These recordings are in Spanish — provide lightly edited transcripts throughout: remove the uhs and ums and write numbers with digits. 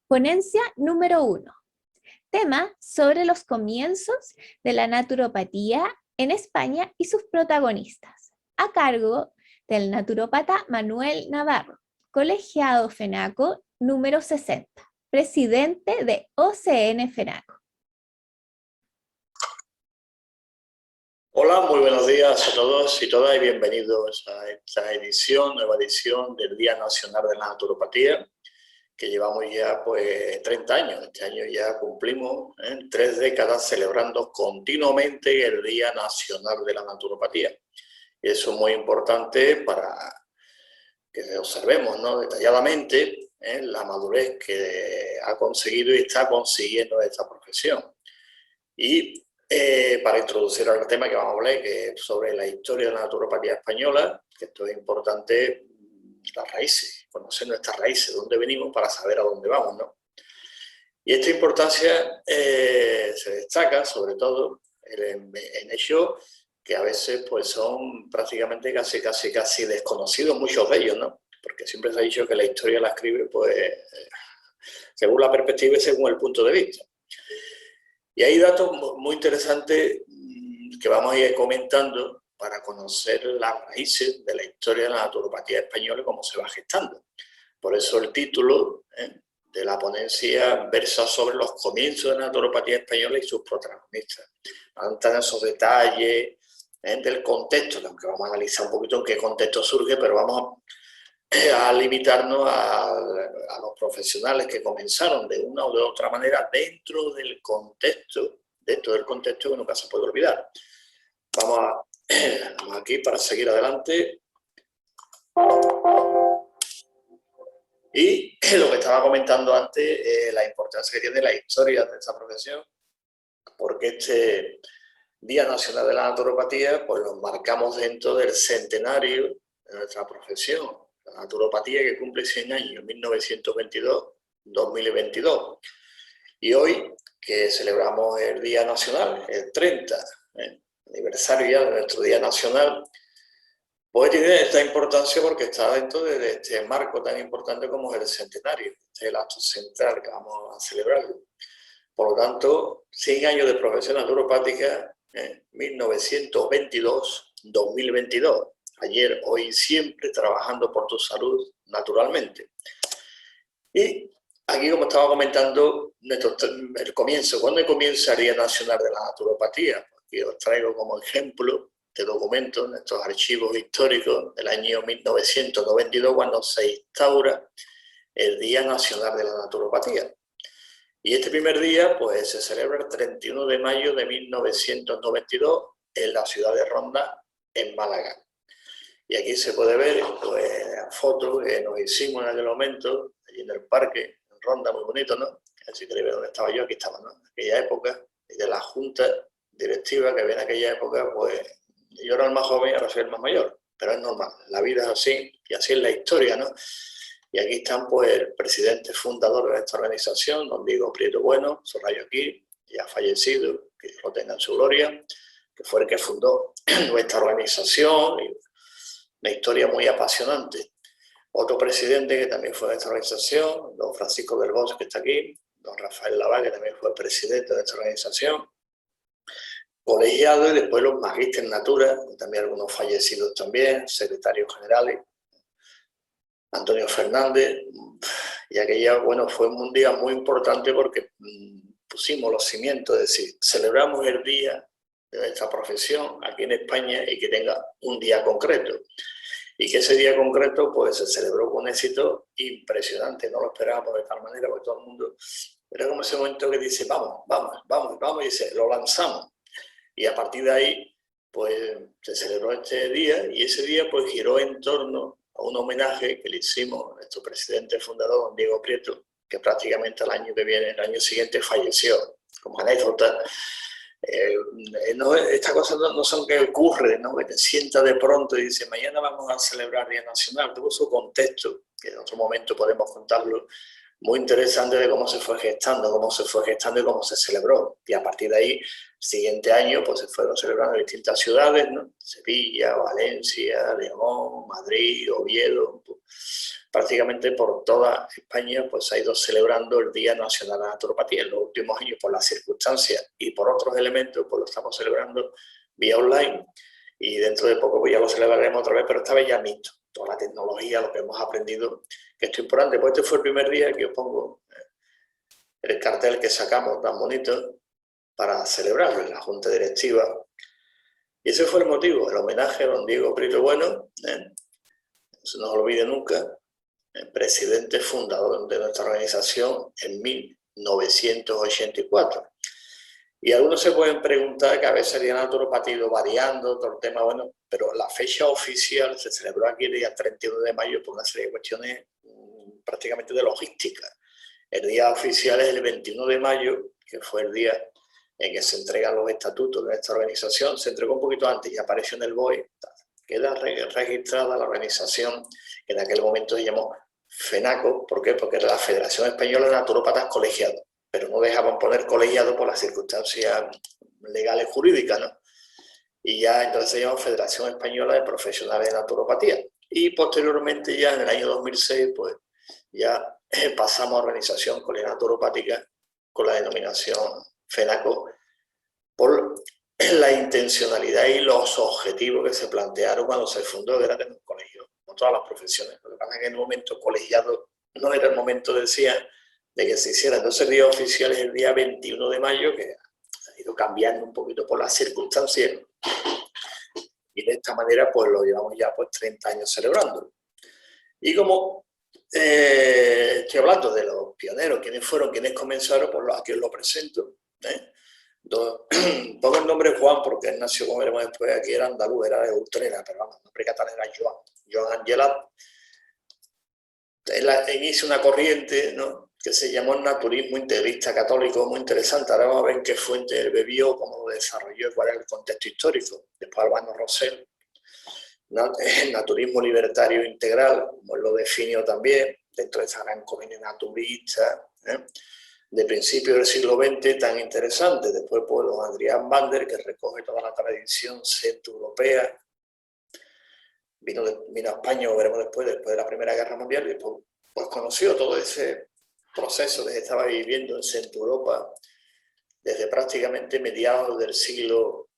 Ponencia número 1. Tema sobre los comienzos de la naturopatía en España y sus protagonistas, a cargo del naturópata Manuel Navarro, colegiado FENACO número 60, presidente de OCN FENACO. Hola, muy buenos días a todos y todas y bienvenidos a esta nueva edición del Día Nacional de la Naturopatía, que llevamos ya 30 años. Este año ya cumplimos 3 décadas celebrando continuamente el Día Nacional de la Naturopatía. Y eso es muy importante para que observemos, ¿no?, detalladamente la madurez que ha conseguido y está consiguiendo esta profesión. Y para introducir al tema que vamos a hablar, que es sobre la historia de la naturopatía española, que esto es importante, las raíces, conocer nuestras raíces, de dónde venimos para saber a dónde vamos, ¿no? Y esta importancia se destaca sobre todo en hecho que a veces pues son prácticamente casi desconocidos muchos de ellos, ¿no? Porque siempre se ha dicho que la historia la escribe pues según la perspectiva y según el punto de vista. Y hay datos muy interesantes que vamos a ir comentando para conocer las raíces de la historia de la naturopatía española y cómo se va gestando. Por eso el título de la ponencia versa sobre los comienzos de la naturopatía española y sus protagonistas. Van a entrar en esos detalles del contexto, aunque vamos a analizar un poquito en qué contexto surge, pero vamos a limitarnos a los profesionales que comenzaron de una o de otra manera dentro del contexto que nunca se puede olvidar. Vamos aquí para seguir adelante. Y lo que estaba comentando antes, la importancia que tiene la historia de esta profesión, porque este Día Nacional de la Naturopatía pues lo marcamos dentro del centenario de nuestra profesión. La naturopatía que cumple 100 años, 1922-2022. Y hoy, que celebramos el Día Nacional, el 30 aniversario ya de nuestro Día Nacional, pues tiene esta importancia porque está dentro de este marco tan importante como es el centenario. Este es el acto central que vamos a celebrar. Por lo tanto, 100 años de profesión naturopática, 1922-2022. Ayer, hoy, siempre trabajando por tu salud naturalmente. Y aquí, como estaba comentando, el comienzo. ¿Cuándo comienza el Día Nacional de la Naturopatía? Aquí os traigo como ejemplo de documentos, de estos archivos históricos del año 1992, cuando se instaura el Día Nacional de la Naturopatía. Y este primer día pues, se celebra el 31 de mayo de 1992 en la ciudad de Ronda, en Málaga. Y aquí se puede ver pues, fotos que nos hicimos en aquel momento, allí en el parque, en Ronda, muy bonito, ¿no? Si queréis ver dónde estaba yo, aquí estaba, ¿no? En aquella época, y de la junta directiva que había en aquella época, pues yo era el más joven y ahora soy el más mayor, pero es normal, la vida es así y así es la historia, ¿no? Y aquí están pues el presidente fundador de esta organización, don Diego Prieto Bueno, subrayo aquí, ya fallecido, que lo tenga en su gloria, que fue el que fundó nuestra organización, y una historia muy apasionante. Otro presidente que también fue de esta organización, don Francisco del Bosque, que está aquí, don Rafael Laval, que también fue presidente de esta organización, colegiado, y después los magísteres en natura, también algunos fallecidos también, secretarios generales, Antonio Fernández. Y aquella, bueno, fue un día muy importante porque pusimos los cimientos, es decir, celebramos el día de nuestra profesión aquí en España y que tenga un día concreto. Y que ese día concreto pues se celebró con un éxito impresionante, no lo esperábamos de tal manera, porque todo el mundo, era como ese momento que dice, vamos, y dice, lo lanzamos. Y a partir de ahí, pues se celebró este día, y ese día pues giró en torno a un homenaje que le hicimos a nuestro presidente fundador, don Diego Prieto, que prácticamente el año siguiente falleció. Como anécdota, estas cosas no son que ocurren, ¿no? Que te sientas de pronto y dices, mañana vamos a celebrar Día Nacional. Tuvo su contexto, que en otro momento podemos contarlo, muy interesante de cómo se fue gestando y cómo se celebró. Y a partir de ahí, el siguiente año, pues se fueron celebrando en distintas ciudades, ¿no? Sevilla, Valencia, León, Madrid, Oviedo, prácticamente por toda España pues, se ha ido celebrando el Día Nacional de la Naturopatía. En los últimos años, por las circunstancias y por otros elementos, pues lo estamos celebrando vía online, y dentro de poco pues, ya lo celebraremos otra vez, pero esta vez ya mixto. Toda la tecnología, lo que hemos aprendido, que esto es importante. Pues este fue el primer día que os pongo el cartel que sacamos tan bonito para celebrarlo en la Junta Directiva. Y ese fue el motivo, el homenaje a don Diego Prieto Bueno, no se nos olvide nunca, el presidente fundador de nuestra organización en 1984. Y algunos se pueden preguntar que a veces el naturopatía ha ido variando, todo el tema, bueno, pero la fecha oficial se celebró aquí el día 31 de mayo por una serie de cuestiones prácticamente de logística. El día oficial es el 21 de mayo, que fue el día en que se entregan los estatutos de esta organización. Se entregó un poquito antes y apareció en el BOE. Queda registrada la organización, que en aquel momento se llamó FENACO. ¿Por qué? Porque era la Federación Española de Naturópatas Colegiados, pero no dejaban poner colegiado por las circunstancias legales jurídicas, ¿no? Y ya entonces se llamó Federación Española de Profesionales de Naturopatía. Y posteriormente ya en el año 2006, pues ya pasamos a organización colegial naturopática con la denominación FENACO, por la intencionalidad y los objetivos que se plantearon cuando se fundó, que era tener un colegio, como todas las profesiones. Lo que pasa es que en el momento colegiado no era el momento, decía, de que se hiciera. Entonces el día oficial es el día 21 de mayo, que ha ido cambiando un poquito por las circunstancias, y de esta manera pues lo llevamos ya pues 30 años celebrando. Y como estoy hablando de los pioneros, quiénes fueron, quiénes comenzaron, pues aquí os lo presento. Pongo el nombre Juan porque él nació, como veremos después, aquí era andaluz, era de Utrera, pero vamos, el nombre catalán era Joan Angelat. Él inicia una corriente, ¿no?, que se llamó el naturismo integrista católico, muy interesante. Ahora vamos a ver en qué fuente él bebió, cómo lo desarrolló, cuál es el contexto histórico. Después Albano Rosell, el naturismo libertario integral, como él lo definió también, dentro de esa gran corriente naturista, de principios del siglo XX, tan interesante. Después, pues, don Adrián Bander, que recoge toda la tradición centroeuropea, vino a España, lo veremos después de la Primera Guerra Mundial, y después pues conoció todo ese proceso que estaba viviendo en Centro Europa desde prácticamente mediados del siglo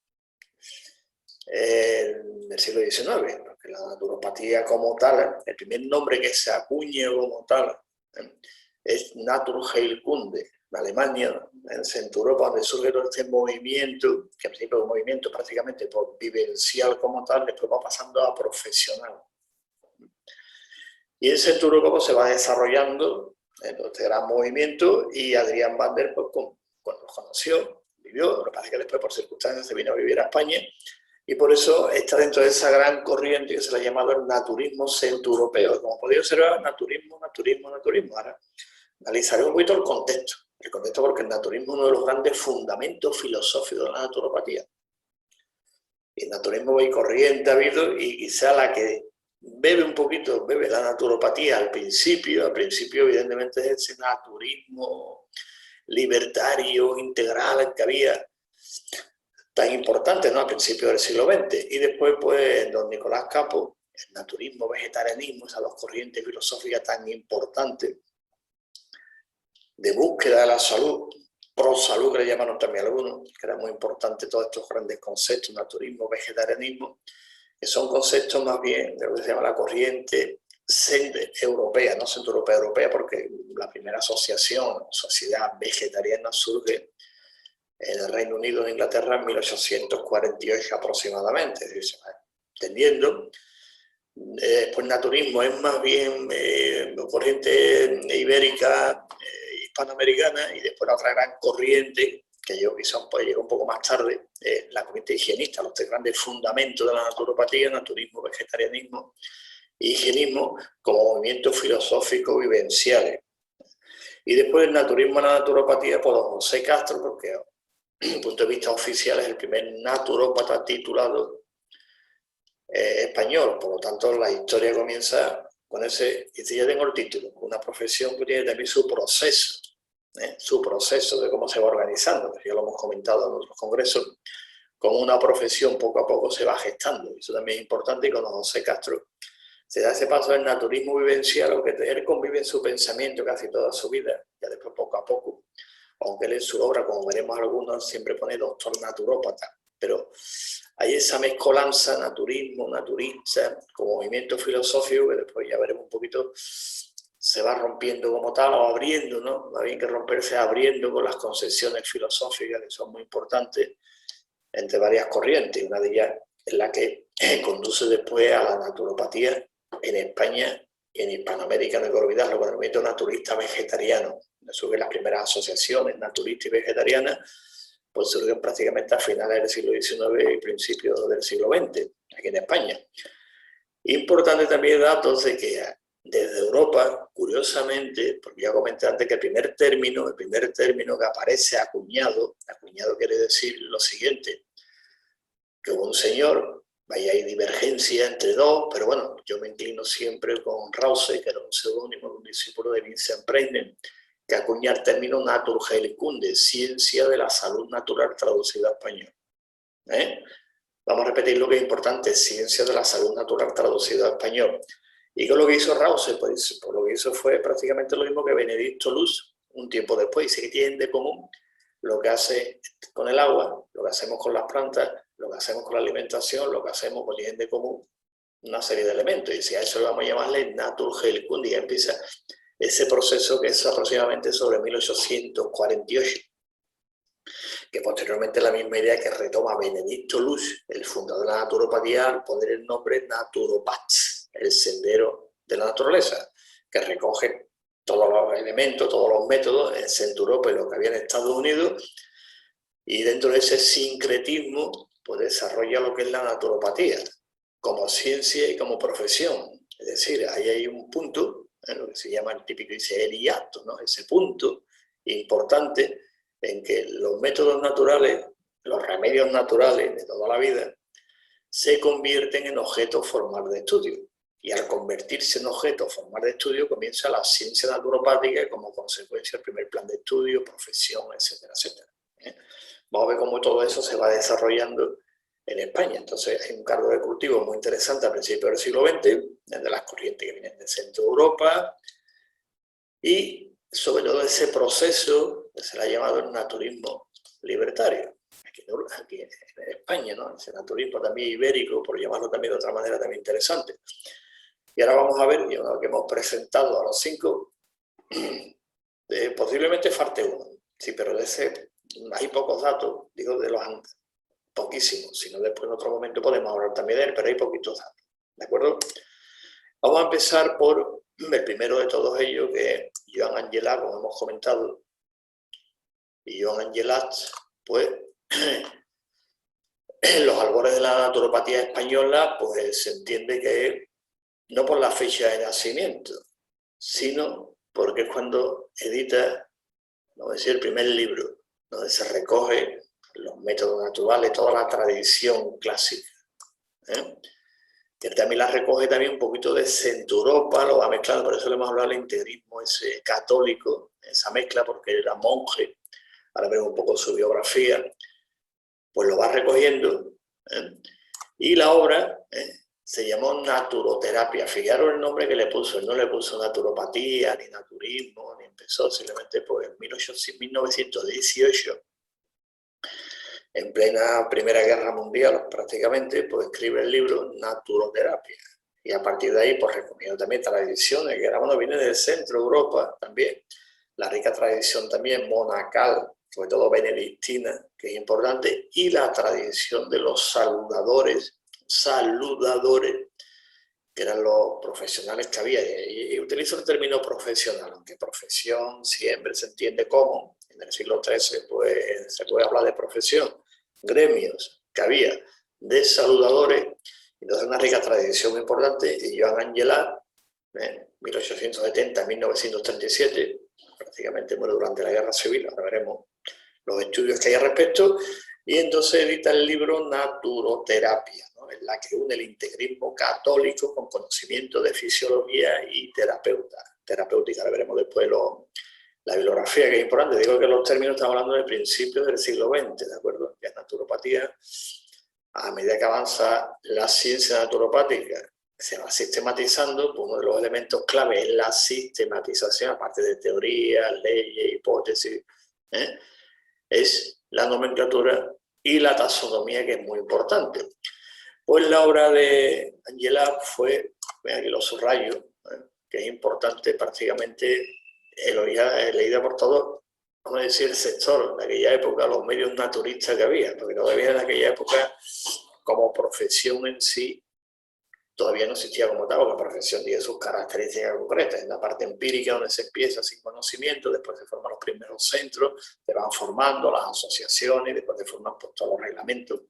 XIX, porque la naturopatía como tal, el primer nombre que se acuña como tal, es Naturheilkunde, en Alemania, en Centro Europa, donde surge todo este movimiento, que al principio es un movimiento prácticamente por vivencial como tal, después va pasando a profesional. Y en Centro Europa pues, se va desarrollando este gran movimiento, y Adrián Bander, pues, cuando los conoció, vivió, lo que pasa es que después por circunstancias se vino a vivir a España, y por eso está dentro de esa gran corriente que se le ha llamado el naturismo centroeuropeo. Como podéis observar, naturismo. Ahora analizaré un poquito el contexto porque el naturismo es uno de los grandes fundamentos filosóficos de la naturopatía. Y el naturismo y corriente ha habido, y quizá la que bebe la naturopatía al principio evidentemente es ese naturismo libertario, integral que había, tan importante, ¿no?, al principio del siglo XX. Y después, pues, don Nicolás Capó, el naturismo, vegetarianismo, esas dos corrientes filosóficas tan importantes de búsqueda de la salud, pro salud, que le llamaron también algunos, que era muy importante todos estos grandes conceptos, naturismo, vegetarianismo, que son conceptos más bien de lo que se llama la corriente europea, no centroeuropea, europea, porque la primera asociación, sociedad vegetariana, surge en el Reino Unido e Inglaterra en 1848 aproximadamente, es decir, se va extendiendo. Pues naturismo es más bien corriente ibérica, hispanoamericana, y después la otra gran corriente, que yo quizá llegó un poco más tarde, la corriente higienista, los tres grandes fundamentos de la naturopatía, naturismo, vegetarianismo y higienismo, como movimientos filosóficos vivenciales. Y después el naturismo a la naturopatía por don José Castro, porque desde el punto de vista oficial es el primer naturópata titulado español. Por lo tanto, la historia comienza con ese, y ya tengo el título, una profesión que tiene también su proceso de cómo se va organizando, que ya lo hemos comentado en otros congresos, como una profesión poco a poco se va gestando. Eso también es importante, y con don José Castro se da ese paso del naturismo vivencial, aunque él convive en su pensamiento casi toda su vida, ya después poco a poco, aunque él en su obra, como veremos algunos, siempre pone doctor naturópata, pero hay esa mezcolanza, naturismo, naturista, como movimiento filosófico, que después ya veremos un poquito, se va rompiendo como tal, o abriendo, ¿no? Más bien que romperse, abriendo con las concepciones filosóficas, que son muy importantes, entre varias corrientes. Una de ellas es la que conduce después a la naturopatía en España y en Hispanoamérica, no hay que olvidarlo, con el movimiento naturista vegetariano. Eso que las primeras asociaciones naturistas y vegetarianas pues surgen prácticamente a finales del siglo XIX y principios del siglo XX, aquí en España. Importante también datos de que desde Europa, curiosamente, porque ya comenté antes que el primer término que aparece acuñado quiere decir lo siguiente, que hubo un señor, ahí hay divergencia entre dos, pero bueno, yo me inclino siempre con Rause, que era un seudónimo de un discípulo de Vincent Preisner, que acuña el término Naturheilkunde, ciencia de la salud natural traducida a español. Vamos a repetir lo que es importante, ciencia de la salud natural traducida a español. ¿Y qué es lo que hizo Rause? Pues lo que hizo fue prácticamente lo mismo que Benedicto Luz un tiempo después. Dice que tienen de común lo que hace con el agua, lo que hacemos con las plantas, lo que hacemos con la alimentación, lo que hacemos, pues tienen de común una serie de elementos. Y si a eso le vamos a llamarle Naturheilkunde, ya empieza ese proceso que es aproximadamente sobre 1848, que posteriormente la misma idea que retoma Benedicto Luz, el fundador de la naturopatía, al poner el nombre Naturopats, el sendero de la naturaleza, que recoge todos los elementos, todos los métodos en Centro Europa y lo que había en Estados Unidos, y dentro de ese sincretismo pues desarrolla lo que es la naturopatía, como ciencia y como profesión. Es decir, ahí hay un punto, lo que se llama el típico, dice el hiato, ¿no? Ese punto importante en que los métodos naturales, los remedios naturales de toda la vida, se convierten en objetos formales de estudio. Y al convertirse en objetos formales de estudio comienza la ciencia naturopática y como consecuencia el primer plan de estudio, profesión, etcétera, etcétera. Vamos a ver cómo todo eso se va desarrollando en España. Entonces hay un caldo de cultivo muy interesante a principios del siglo XX, desde las corrientes que vienen del centro de Europa, y sobre todo ese proceso que se le ha llamado el naturismo libertario, aquí en España, ¿no? Ese naturismo también ibérico, por llamarlo también de otra manera también interesante. Y ahora vamos a ver, y una vez que hemos presentado a los 5, posiblemente falte uno, sí, pero de ese hay pocos datos, digo de los poquísimos, si no después en otro momento podemos hablar también de él, pero hay poquitos datos, ¿de acuerdo? Vamos a empezar por el primero de todos ellos, que es Joan Angelà, como hemos comentado. Y Joan Angelà, pues, en los albores de la naturopatía española, pues se entiende que no por la fecha de nacimiento, sino porque es cuando edita, vamos a decir, el primer libro, donde se recoge los métodos naturales, toda la tradición clásica. Que también la recoge también un poquito de Centro Europa, lo va mezclando, por eso le hemos hablado del integrismo ese católico, esa mezcla, porque era monje, ahora vemos un poco su biografía, pues lo va recogiendo, y la obra se llamó Naturoterapia. Fijaros el nombre que le puso, él no le puso naturopatía, ni naturismo, ni empezó, simplemente pues en 1918, en plena Primera Guerra Mundial prácticamente, pues escribe el libro Naturoterapia. Y a partir de ahí, pues recomiendo también tradiciones, que ahora viene del centro de Europa también, la rica tradición también monacal, sobre todo benedictina, que es importante, y la tradición de los saludadores, que eran los profesionales que había. Y utilizo el término profesional, aunque profesión siempre se entiende como, en el siglo XIII pues, se puede hablar de profesión, gremios que había de saludadores, entonces una rica tradición muy importante. Y Joan Angelà, 1870-1937, prácticamente muere durante la Guerra Civil, ahora veremos los estudios que hay al respecto, y entonces edita el libro Naturoterapia, ¿no? En la que une el integrismo católico con conocimiento de fisiología y terapéutica. Ahora veremos después la bibliografía, que es importante. Digo que los términos estamos hablando de principios del siglo XX, ¿de acuerdo? Ya naturopatía, a medida que avanza la ciencia naturopática se va sistematizando, pues uno de los elementos clave es la sistematización, aparte de teorías, leyes, hipótesis, es la nomenclatura y la taxonomía, que es muy importante. Pues la obra de Angela fue, aquí lo subrayo, que es importante, prácticamente leída por todo, vamos a decir, el sector de aquella época, los medios naturistas que había, porque todavía en aquella época, como profesión en sí, todavía no existía como tal, porque la profesión tiene sus características concretas. En la parte empírica, donde se empieza sin conocimiento, después se forman los primeros centros, se van formando las asociaciones, después se forman pues, todos los reglamentos,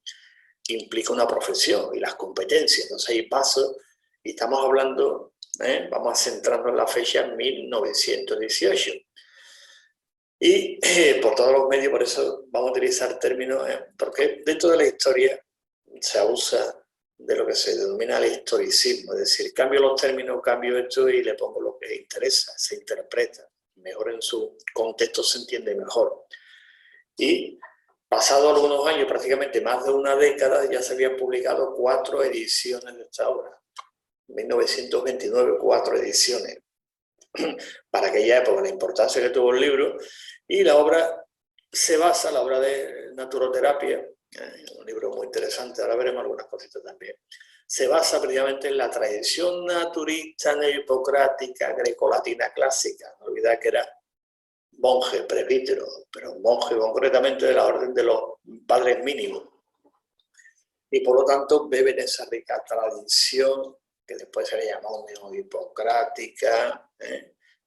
que implica una profesión y las competencias. Entonces hay pasos, y estamos hablando, vamos a centrarnos en la fecha 1918. Y por todos los medios, por eso vamos a utilizar términos, porque dentro de la historia se abusa de lo que se denomina el historicismo, es decir, cambio los términos, cambio esto y le pongo lo que interesa, se interpreta, mejor en su contexto se entiende mejor. Y pasado algunos años, prácticamente más de una década, ya se habían publicado 4 ediciones de esta obra. En 1929, 4 ediciones. Para aquella época, la importancia que tuvo el libro, y la obra se basa, la obra de naturoterapia, un libro muy interesante, ahora veremos algunas cositas también, se basa precisamente en la tradición naturista neohipocrática grecolatina clásica. No olvidar que era monje, presbítero, pero monje concretamente de la orden de los padres mínimos. Y por lo tanto beben esa rica tradición, que después se le llamó neohipocrática,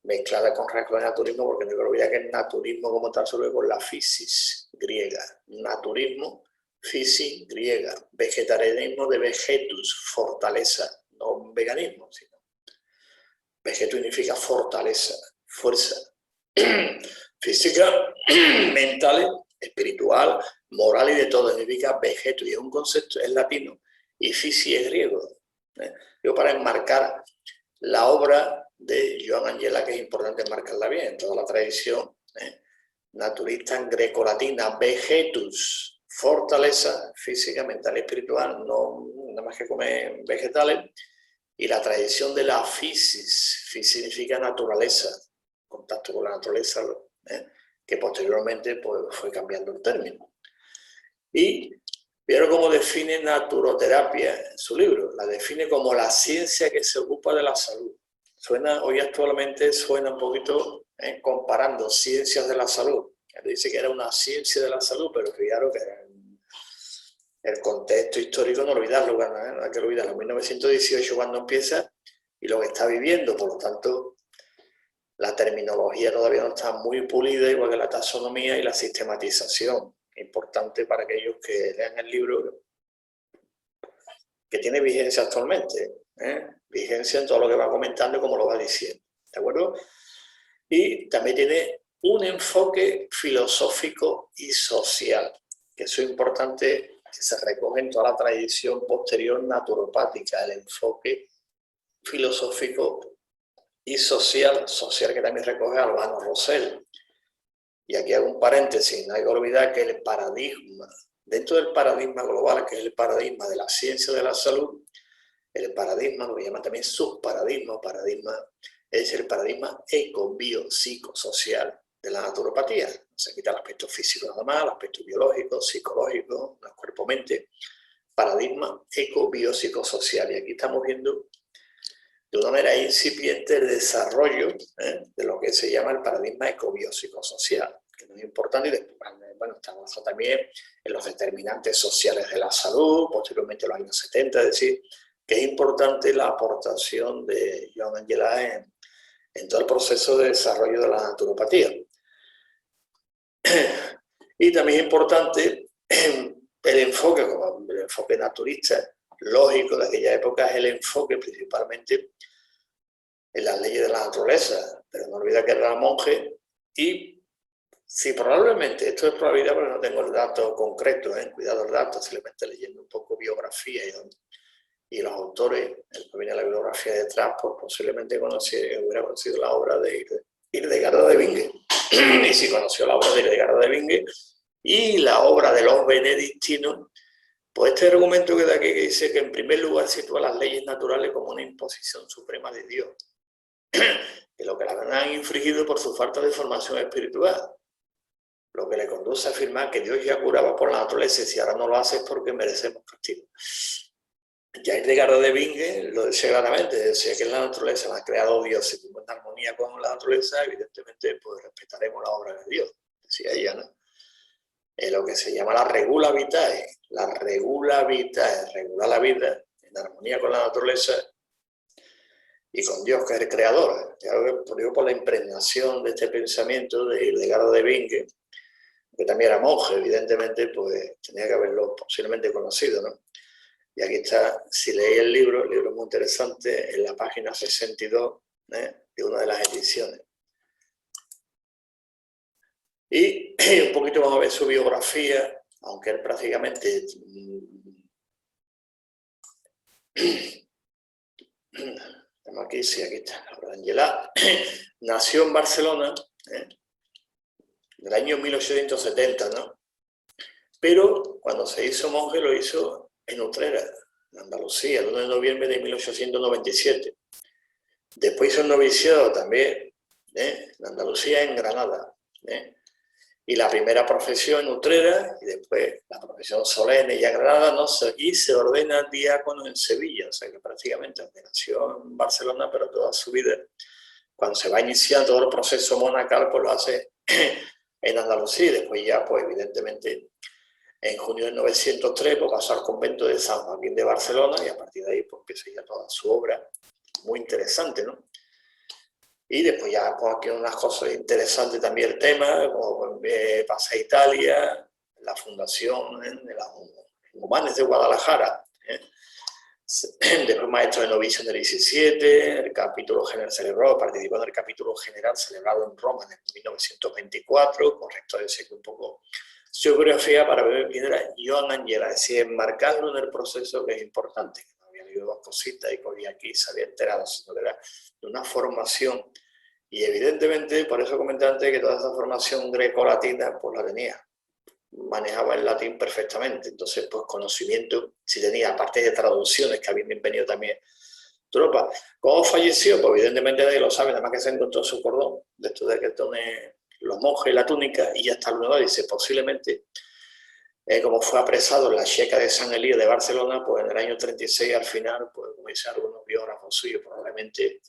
mezclada con rasgos de naturismo, porque no hay que olvidar que el naturismo como tal se ve con la physis griega. Naturismo, physis griega. Vegetarianismo de vegetus, fortaleza, no veganismo, sino vegetus significa fortaleza, fuerza. Física, mental, espiritual, moral y de todo, significa vegetus, y es un concepto, es latino, y physis es griego. Yo para enmarcar la obra de Joan Angela, que es importante enmarcarla bien, toda la tradición naturista grecolatina, vegetus, fortaleza física, mental y espiritual, no nada más que comer vegetales, y la tradición de la physis, physis significa naturaleza, contacto con la naturaleza, que posteriormente pues, fue cambiando el término. Y vieron cómo define naturoterapia en su libro, la define como la ciencia que se ocupa de la salud. Hoy actualmente suena un poquito comparando ciencias de la salud. Él dice que era una ciencia de la salud, pero fijaros que el contexto histórico no olvidarlo, no hay que olvidarlo. 1918 cuando empieza y lo que está viviendo, por lo tanto la terminología todavía no está muy pulida, igual que la taxonomía y la sistematización. Importante para aquellos que lean el libro, que tiene vigencia actualmente, vigencia en todo lo que va comentando y como lo va diciendo, ¿de acuerdo? Y también tiene un enfoque filosófico y social, que eso es importante, que se recoge en toda la tradición posterior naturopática, el enfoque filosófico y social que también recoge Albano Rosell. Y aquí hago un paréntesis, no hay que olvidar que el paradigma, dentro del paradigma global, que es el paradigma de la ciencia de la salud, el paradigma, lo que llaman también subparadigma, es el paradigma eco-bio-psicosocial de la naturopatía. Se quita el aspecto físico nada más, el aspecto biológico, psicológico, el cuerpo-mente, paradigma eco-bio-psicosocial. Y aquí estamos viendo de una manera incipiente el desarrollo de lo que se llama el paradigma eco-bio-psicosocial, que es muy importante, y después, bueno, estamos también en los determinantes sociales de la salud, posteriormente en los años 70, es decir, que es importante la aportación de Joan Angela en todo el proceso de desarrollo de la naturopatía. Y también es importante el enfoque, como el enfoque naturista, lógico de aquella época, es el enfoque principalmente en las leyes de la naturaleza, pero no olvida que era monje y sí, probablemente, esto es probabilidad porque no tengo el dato concreto, cuidado el dato, simplemente leyendo un poco biografía y los autores, el que viene la bibliografía detrás, pues posiblemente hubiera conocido la obra de Hildegarda de Bingen. Y si conoció la obra de Hildegarda de Bingen y la obra de los benedictinos, Pues este argumento que da aquí, que dice que en primer lugar sitúa las leyes naturales como una imposición suprema de Dios, que lo que las han infringido por su falta de formación espiritual, lo que le conduce a afirmar que Dios ya curaba por la naturaleza y si ahora no lo hace es porque merecemos castigo. Ya Hildegard de Bingen lo decía claramente, decía que en la naturaleza la ha creado Dios, si en armonía con la naturaleza, evidentemente pues respetaremos la obra de Dios, decía ella, ¿no? Lo que se llama la regula vitae, regular la vida en armonía con la naturaleza y con Dios, que es el creador. Ya lo digo por la impregnación de este pensamiento de Hildegard de Bingen, que también era monje, evidentemente, pues tenía que haberlo posiblemente conocido, ¿no? Y aquí está, si leéis el libro es muy interesante, en la página 62 de una de las ediciones. Y un poquito vamos a ver su biografía, aunque él prácticamente... Aquí sí, aquí está, Angela. Nació en Barcelona, en el año 1870, ¿no? Pero cuando se hizo monje lo hizo en Utrera, en Andalucía, el 1 de noviembre de 1897. Después hizo un noviciado también, en Andalucía, en Granada. Y la primera profesión en Utrera, y después la profesión solemne y en Granada, ¿no? Y se ordena diácono en Sevilla, o sea que prácticamente nació en Barcelona, pero toda su vida, cuando se va iniciando todo el proceso monacal, pues lo hace en Andalucía, y después ya, pues evidentemente, en junio de 1903 pues, pasó al convento de San Joaquín de Barcelona y a partir de ahí pues, empieza ya toda su obra, muy interesante, ¿no? Y después ya pues, aquí unas cosas interesantes también el tema, como pasa a Italia, la fundación de las Humanes de Guadalajara, después maestro de novicio en el 17, el capítulo general celebrado, participó en el capítulo general celebrado en Roma en 1924, correcto decir que un poco su biografía para ver quién era Joan Angela, es decir, enmarcarlo en el proceso que es importante, que no había leído dos cositas y que aquí se había enterado, sino que era de una formación, y evidentemente, por eso comenté antes que toda esa formación greco-latina pues la tenía, manejaba el latín perfectamente, entonces pues conocimiento si tenía, aparte de traducciones que habían venido también tropas. ¿Cómo falleció? Pues evidentemente nadie lo sabe, nada más que se encontró su cordón, de esto de que tome los monjes y la túnica, y ya está el nuevo, dice, posiblemente, como fue apresado en la checa de San Elías de Barcelona, pues en el año 36 al final, pues como dicen algunos biógrafos suyos, probablemente,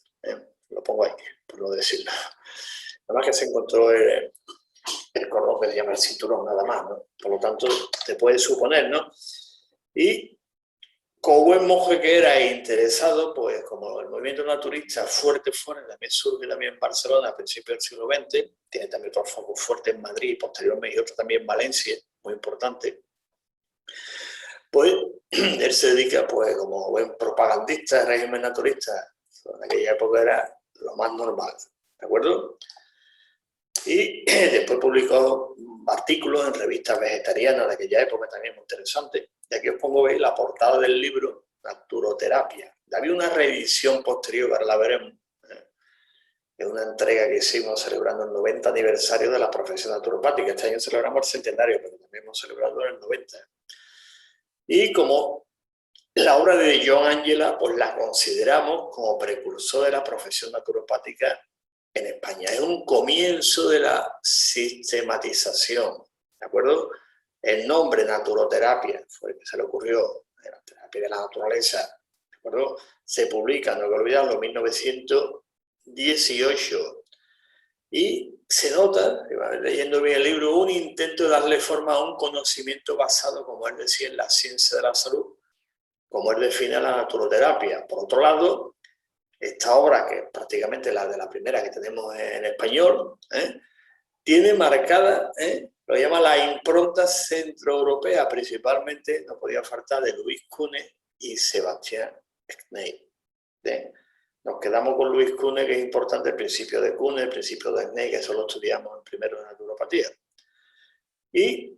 lo pongo ahí, por no decirlo, nada más que se encontró el cordón que se llama el cinturón, nada más, ¿no? Por lo tanto, te puedes suponer, ¿no? Y como buen monje que era e interesado, pues como el movimiento naturista fuerte, también surge también en Barcelona a principios del siglo XX, tiene también otro foco fuerte en Madrid y posteriormente, y otro también en Valencia, muy importante, pues él se dedica, pues como buen propagandista del régimen naturista, en aquella época era lo más normal, ¿de acuerdo? Y después publicó artículos en revistas vegetarianas de aquella época, también muy interesante. Y aquí os pongo, veis, la portada del libro Naturoterapia. Había una reedición posterior, ahora la veremos. Es una entrega que hicimos celebrando el 90 aniversario de la profesión naturopática. Este año celebramos el centenario, pero también hemos celebrado el 90. Y como la obra de Joan Angela, pues la consideramos como precursor de la profesión naturopática en España. Es un comienzo de la sistematización, ¿de acuerdo? El nombre naturoterapia fue el que se le ocurrió, la terapia de la naturaleza, ¿de acuerdo? Se publica, no hay que olvidarlo, en 1918. Y se nota, leyendo bien el libro, un intento de darle forma a un conocimiento basado, como él decía, en la ciencia de la salud, como él define la naturoterapia. Por otro lado, esta obra, que es prácticamente la de la primera que tenemos en español, tiene marcada, lo llama la impronta centroeuropea, principalmente, no podía faltar, de Luis Cune y Sebastián Kney. Nos quedamos con Luis Cune, que es importante, el principio de Cune, el principio de Kney, que eso lo estudiamos en primero de naturopatía. Y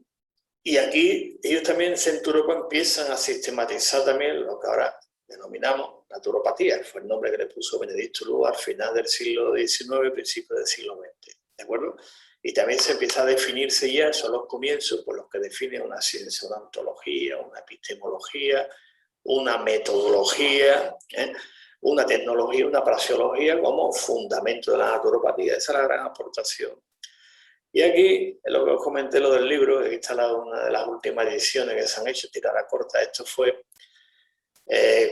aquí ellos también en Centro Europa empiezan a sistematizar también lo que ahora denominamos naturopatía, que fue el nombre que le puso Benedicto Lugo al final del siglo XIX, principio del siglo XX, ¿de acuerdo? Y también se empieza a definirse ya, son los comienzos, pues los que definen una ciencia, una ontología, una epistemología, una metodología, una tecnología, una praxeología como fundamento de la naturopatía. Esa es la gran aportación. Y aquí, en lo que os comenté, lo del libro, he instalado una de las últimas ediciones que se han hecho, tirada corta. Esto fue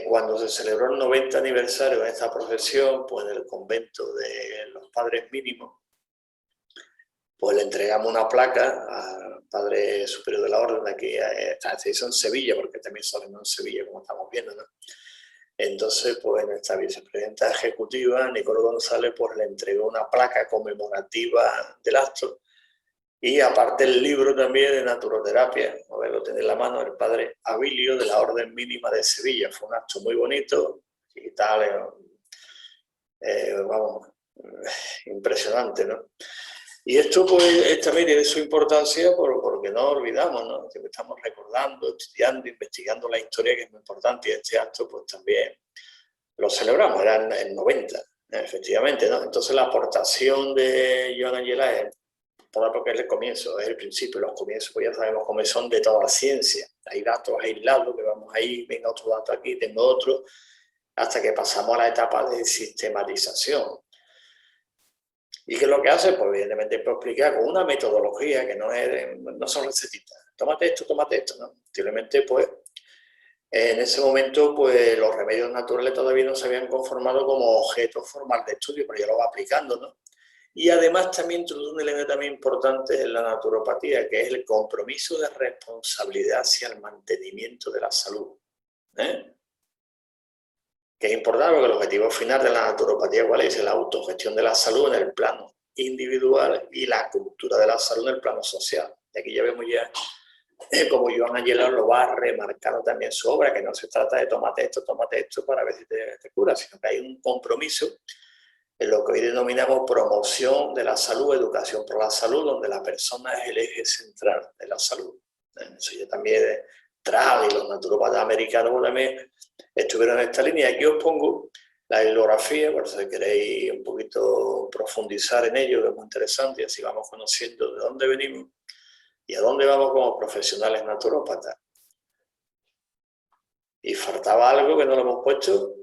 cuando se celebró el 90 aniversario de esta procesión, pues en el convento de los Padres Mínimos, pues le entregamos una placa al Padre Superior de la Orden de aquí, se hizo en Sevilla, porque también solemnó en Sevilla, como estamos viendo, ¿no? Entonces, pues nuestra vicepresidenta ejecutiva, Nicole González, pues le entregó una placa conmemorativa del acto, y aparte el libro también de naturoterapia, a ver, lo tenéis en la mano, el Padre Abilio de la Orden Mínima de Sevilla. Fue un acto muy bonito y tal, vamos, impresionante, ¿no? Y esto pues también tiene su importancia porque no olvidamos, ¿no? Siempre estamos recordando, estudiando, investigando la historia, que es muy importante, y este acto pues también lo celebramos, era en el 90, efectivamente, ¿no? Entonces la aportación de Joan Angela es, porque es el comienzo, es el principio. Los comienzos pues ya sabemos cómo son de toda la ciencia. Hay datos aislados que vamos ahí, venga otro dato aquí, tengo otro, hasta que pasamos a la etapa de sistematización. ¿Y qué es lo que hace? Pues evidentemente puedo explicar con una metodología que no son recetitas. Tómate esto, ¿no? Simplemente pues en ese momento pues los remedios naturales todavía no se habían conformado como objeto formal de estudio, pero ya lo va aplicando, ¿no? Y además también introduce un elemento también importante en la naturopatía, que es el compromiso de responsabilidad hacia el mantenimiento de la salud. Que es importante porque el objetivo final de la naturopatía, ¿cuál es? La autogestión de la salud en el plano individual y la cultura de la salud en el plano social. Y aquí ya vemos ya como Joan Angela lo va remarcando también en su obra, que no se trata de tómate esto para ver si te curas, sino que hay un compromiso en lo que hoy denominamos promoción de la salud, educación por la salud, donde la persona es el eje central de la salud. Eso ya también Trav y los naturópatas americanos también estuvieron en esta línea. Aquí os pongo la bibliografía, por si queréis un poquito profundizar en ello, que es muy interesante, y así vamos conociendo de dónde venimos y a dónde vamos como profesionales naturópatas. Y faltaba algo que no lo hemos puesto.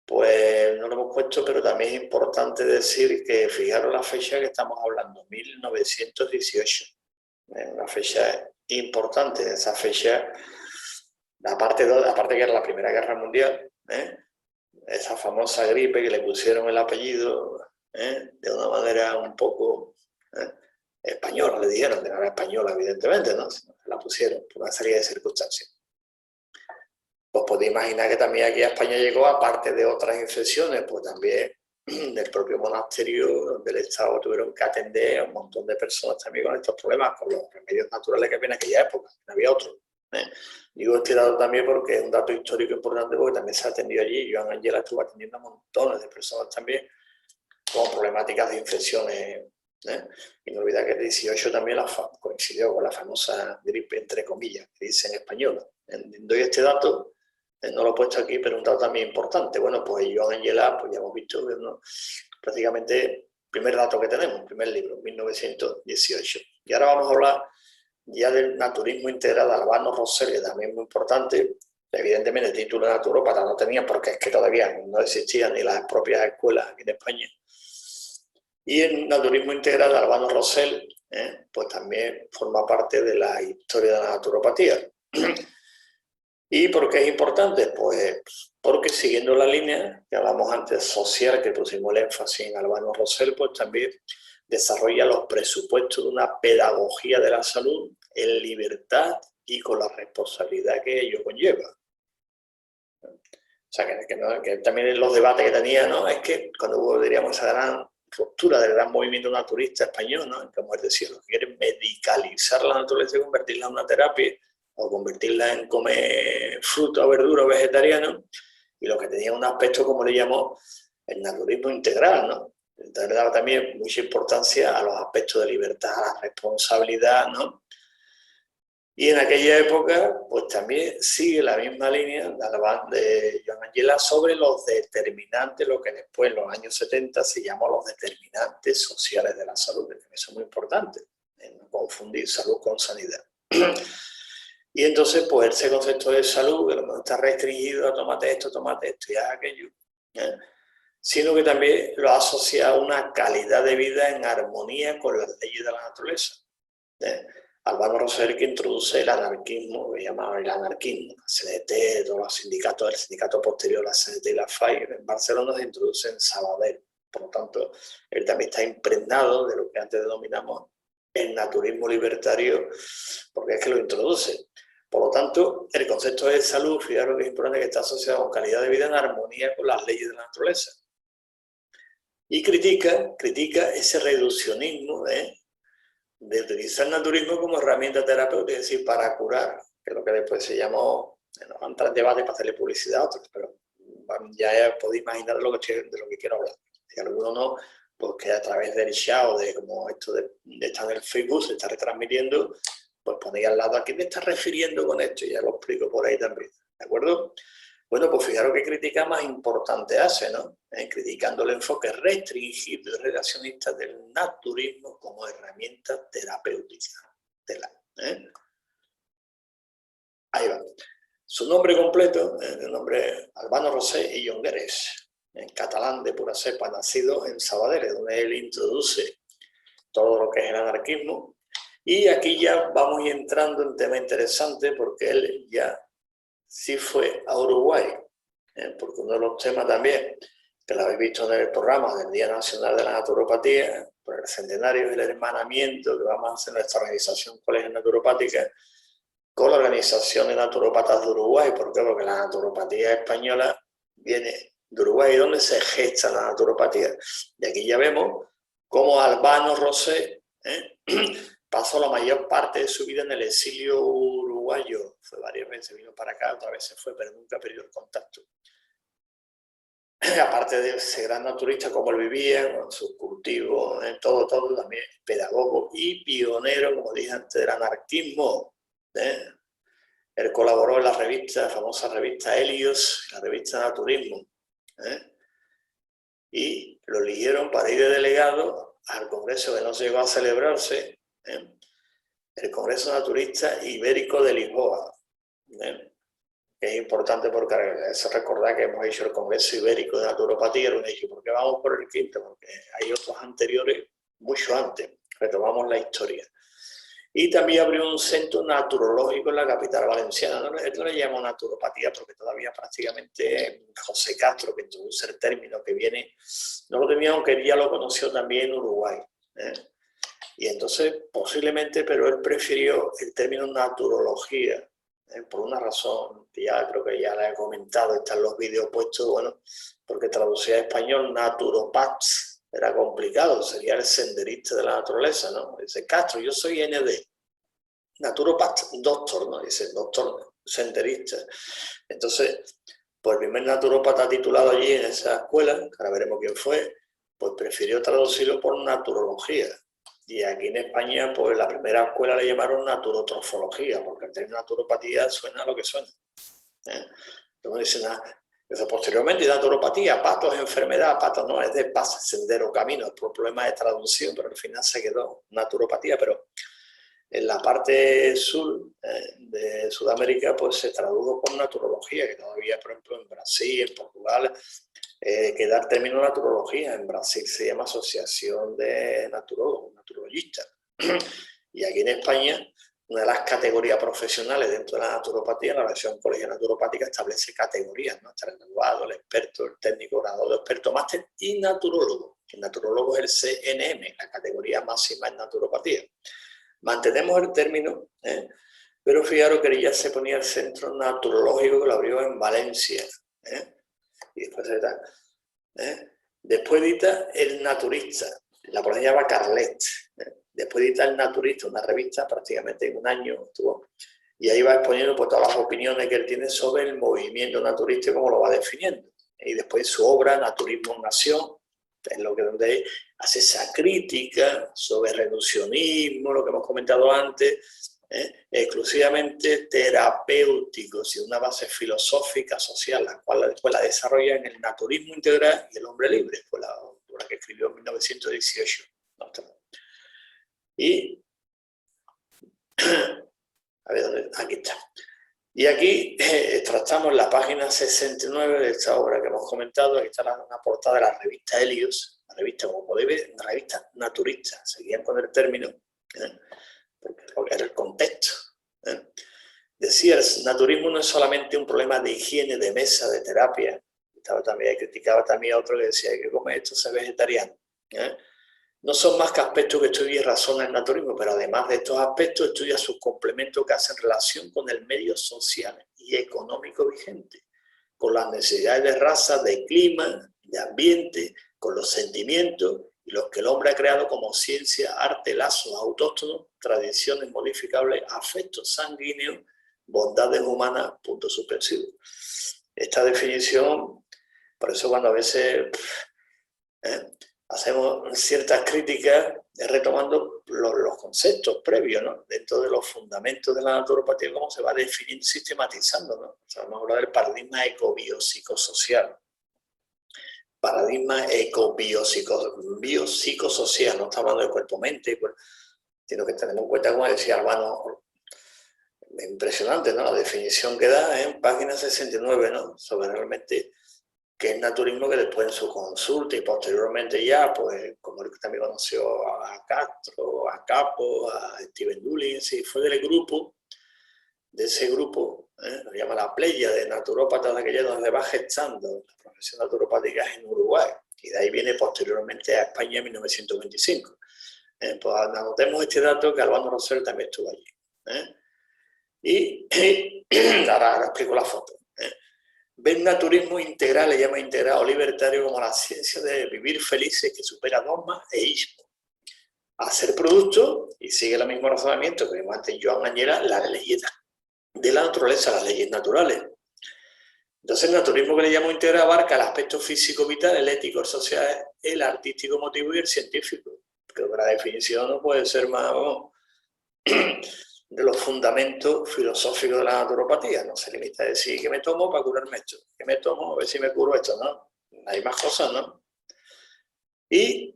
Pues no lo hemos puesto, pero también es importante decir que fijaros la fecha que estamos hablando, 1918. Una fecha importante. Esa fecha, aparte que era la Primera Guerra Mundial, esa famosa gripe que le pusieron el apellido de una manera un poco española, le dijeron, que no era española evidentemente, ¿no? Se la pusieron por una serie de circunstancias. Pues podéis imaginar que también aquí a España llegó, aparte de otras infecciones, pues también del propio monasterio del Estado tuvieron que atender a un montón de personas también con estos problemas, con los remedios naturales que había en aquella época, no había otro. Digo este dato también porque es un dato histórico importante, porque también se ha atendido allí. Joan Angela estuvo atendiendo a montones de personas también con problemáticas de infecciones. Y no olvidar que el 18 también coincidió con la famosa gripe, entre comillas, que dice en español. Doy este dato, no lo he puesto aquí, pero un dato también importante. Bueno, pues Joan Angela, pues ya hemos visto que prácticamente el primer dato que tenemos, el primer libro, 1918. Y ahora vamos a hablar ya del naturismo integral de Albano Rosell, que también es muy importante. Evidentemente el título de naturópata no tenía, porque es que todavía no existían ni las propias escuelas aquí en España. Y el naturismo integral de Albano Rosell, pues también forma parte de la historia de la naturopatía. ¿Y por qué es importante? Pues porque siguiendo la línea que hablamos antes social, que pusimos el énfasis en Albano Rosell, pues también desarrolla los presupuestos de una pedagogía de la salud en libertad y con la responsabilidad que ello conlleva. O sea, que también los debates que tenía, ¿no? Es que cuando hubo, diríamos, esa gran ruptura del gran movimiento naturista español, ¿no? Como él decía, los que quieren medicalizar la naturaleza y convertirla en una terapia, o convertirla en comer fruta o verdura o vegetariano, y lo que tenía un aspecto, como le llamó, el naturismo integral, ¿no? Entonces le daba también mucha importancia a los aspectos de libertad, a la responsabilidad, ¿no? Y en aquella época, pues también sigue la misma línea de Joan Angela sobre los determinantes, lo que después en los años 70 se llamó los determinantes sociales de la salud. Eso es muy importante, no confundir salud con sanidad. Y entonces, pues ese concepto de salud, que a lo mejor está restringido a tómate esto y haz aquello, sino que también lo asocia a una calidad de vida en armonía con las leyes de la naturaleza. Albano Roser, que introduce el anarquismo, que llamaba el anarquismo, la CNT, todos los sindicatos, el sindicato posterior, la CNT y la FAI, en Barcelona se introduce en Sabadell. Por lo tanto, él también está impregnado de lo que antes denominamos el naturismo libertario, porque es que lo introduce. Por lo tanto, el concepto de salud, fijaros que es importante, que está asociado con calidad de vida en armonía con las leyes de la naturaleza. Y critica ese reduccionismo de utilizar el naturismo como herramienta terapéutica, es decir, para curar, que es lo que después se llamó, no van a entrar en debate para hacerle publicidad a otros, pero ya podéis imaginar de lo que quiero hablar. Si alguno no, pues que a través del chat o de como esto de estar en el Facebook, se está retransmitiendo, pues ponéis al lado a quién me está refiriendo con esto, y ya lo explico por ahí también, ¿de acuerdo? Bueno, pues fijaros qué crítica más importante hace, ¿no? Criticando el enfoque restringido y relacionista del naturismo como herramienta terapéutica. Ahí va. Su nombre completo, el nombre Albano Roser i Llongueras, en catalán de pura cepa, nacido en Sabadell, donde él introduce todo lo que es el anarquismo. Y aquí ya vamos entrando en tema interesante, porque él ya sí fue a Uruguay, porque uno de los temas también, que lo habéis visto en el programa del Día Nacional de la Naturopatía, por el centenario del hermanamiento que vamos a hacer en nuestra organización Colegio Naturopática, con la Organización de Naturópatas de Uruguay. ¿Por qué? Porque la naturopatía española viene de Uruguay, donde se gesta la naturopatía. Y aquí ya vemos cómo Albano Roser pasó la mayor parte de su vida en el exilio uruguayo. Fue varias veces, vino para acá, otra vez se fue, pero nunca perdió el contacto. Aparte de ese gran naturista, como él vivía, con sus cultivos, todo, también pedagogo y pionero, como dije antes, del anarquismo. Él colaboró en la revista, la famosa revista Helios, la revista Naturismo. Y lo eligieron para ir de delegado al congreso que no se llegó a celebrarse, el Congreso Naturista Ibérico de Lisboa. Es importante porque es recordar que hemos hecho el Congreso Ibérico de Naturopatía, lo he dicho, ¿por qué vamos por el quinto? Porque hay otros anteriores, mucho antes, retomamos la historia. Y también abrió un centro naturológico en la capital valenciana. Esto le llamo naturopatía porque todavía prácticamente José Castro, que introduce el término que viene, no lo tenía, aunque ya lo conoció también en Uruguay. Y entonces, posiblemente, pero él prefirió el término naturología, por una razón que ya creo que ya la he comentado, están los vídeos puestos, bueno, porque traducía a español naturopats, era complicado, sería el senderista de la naturaleza, ¿no? Dice, Castro, yo soy ND, naturopat, doctor, ¿no? Dice, doctor, senderista. Entonces, pues el primer naturópata titulado allí en esa escuela, que ahora veremos quién fue, pues prefirió traducirlo por naturología. Y aquí en España, pues la primera escuela le llamaron naturotrofología, porque el término naturopatía suena a lo que suena. No dice nada. Entonces, posteriormente, naturopatía, patos, enfermedad, patos no, es de paso, sendero, camino, es por problemas de traducción, pero al final se quedó naturopatía, pero en la parte sur de Sudamérica, pues se tradujo con naturología, que todavía, por ejemplo, en Brasil, en Portugal, queda el término naturología. En Brasil se llama Asociación de Naturólogos, naturologistas. Y aquí en España, una de las categorías profesionales dentro de la naturopatía, la versión Colegio Naturopática establece categorías, ¿no? Está el graduado, el experto, el técnico, graduado, experto, máster y naturólogo. El naturólogo es el CNM, la categoría máxima en naturopatía. Mantenemos el término, pero fijaros que ya se ponía el centro naturológico que lo abrió en Valencia. Y después después edita El Naturista, la ponencia llama Carlet. Después edita El Naturista, una revista prácticamente en un año estuvo, y ahí va exponiendo pues, todas las opiniones que él tiene sobre el movimiento naturista y cómo lo va definiendo. Y después su obra, Naturismo en Nación, es lo que donde hace esa crítica sobre el reduccionismo, lo que hemos comentado antes, exclusivamente terapéuticos y una base filosófica social, la cual después la desarrolla en el naturismo integral y el hombre libre, fue la obra que escribió en 1918. Y, a ver, ¿dónde? Aquí está. Y aquí tratamos la página 69 de esta obra que hemos comentado. Aquí está una portada de la revista Helios, la revista, como podéis ver, una revista naturista, seguían con el término, porque era el contexto. Decía, el naturismo no es solamente un problema de higiene, de mesa, de terapia. También criticaba también a otro que decía que come esto es vegetariano. No son más que aspectos que estudia y razona el naturismo, pero además de estos aspectos estudia sus complementos que hacen relación con el medio social y económico vigente, con las necesidades de raza, de clima, de ambiente, con los sentimientos y los que el hombre ha creado como ciencia, arte, lazos autóctonos, tradiciones modificables, afectos sanguíneos, bondades humanas, puntos suspensivos. Esta definición, por eso cuando a veces hacemos ciertas críticas retomando los conceptos previos, ¿no? Dentro de los fundamentos de la naturopatía, cómo se va definiendo, sistematizando, ¿no? O sea, vamos a hablar del paradigma ecobiopsicosocial. Paradigma ecobiopsicosocial, no está hablando de cuerpo-mente, sino que tenemos en cuenta, como decía Albano, impresionante, ¿no? La definición que da en página 69, ¿no? Sobre realmente qué es naturismo, que después en su consulta y posteriormente ya, pues como él también conoció a Castro, a Capo, a Steven Dulin, sí, fue del grupo, de ese grupo, lo llama la playa de naturópatas de aquella donde va gestando la profesión naturopática en Uruguay, y de ahí viene posteriormente a España en 1925. Pues anotemos este dato, que Albano Rosell también estuvo allí. Y ahora explico la foto. Ven naturismo integral, le llama integral o libertario, como la ciencia de vivir felices que supera dogmas e ismos. Hacer productos, y sigue el mismo razonamiento que vimos antes en Joan Añera, las leyes de la naturaleza, las leyes naturales. Entonces el naturismo, que le llamo integral, abarca el aspecto físico vital, el ético, el social, el artístico emotivo y el científico. Creo que la definición no puede ser más de los fundamentos filosóficos de la naturopatía. No se limita a decir que me tomo para curarme esto, que me tomo a ver si me curo esto, ¿no? Hay más cosas, ¿no? Y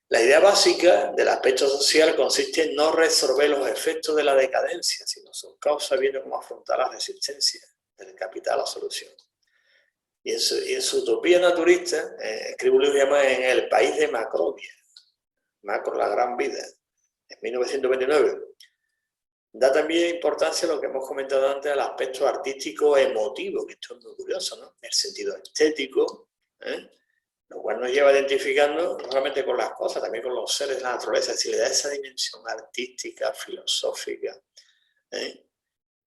la idea básica del aspecto social consiste en no resolver los efectos de la decadencia, sino son causas, viendo cómo afrontar la resistencia del capital a la solución. Y en su utopía naturista, escribe un libro que se llama En el país de Macrovia, Macro, la gran vida, en 1929. Da también importancia a lo que hemos comentado antes, al aspecto artístico emotivo, que esto es muy curioso, ¿no? El sentido estético, lo cual nos lleva identificando no solamente con las cosas, también con los seres de la naturaleza, es decir, le da esa dimensión artística, filosófica.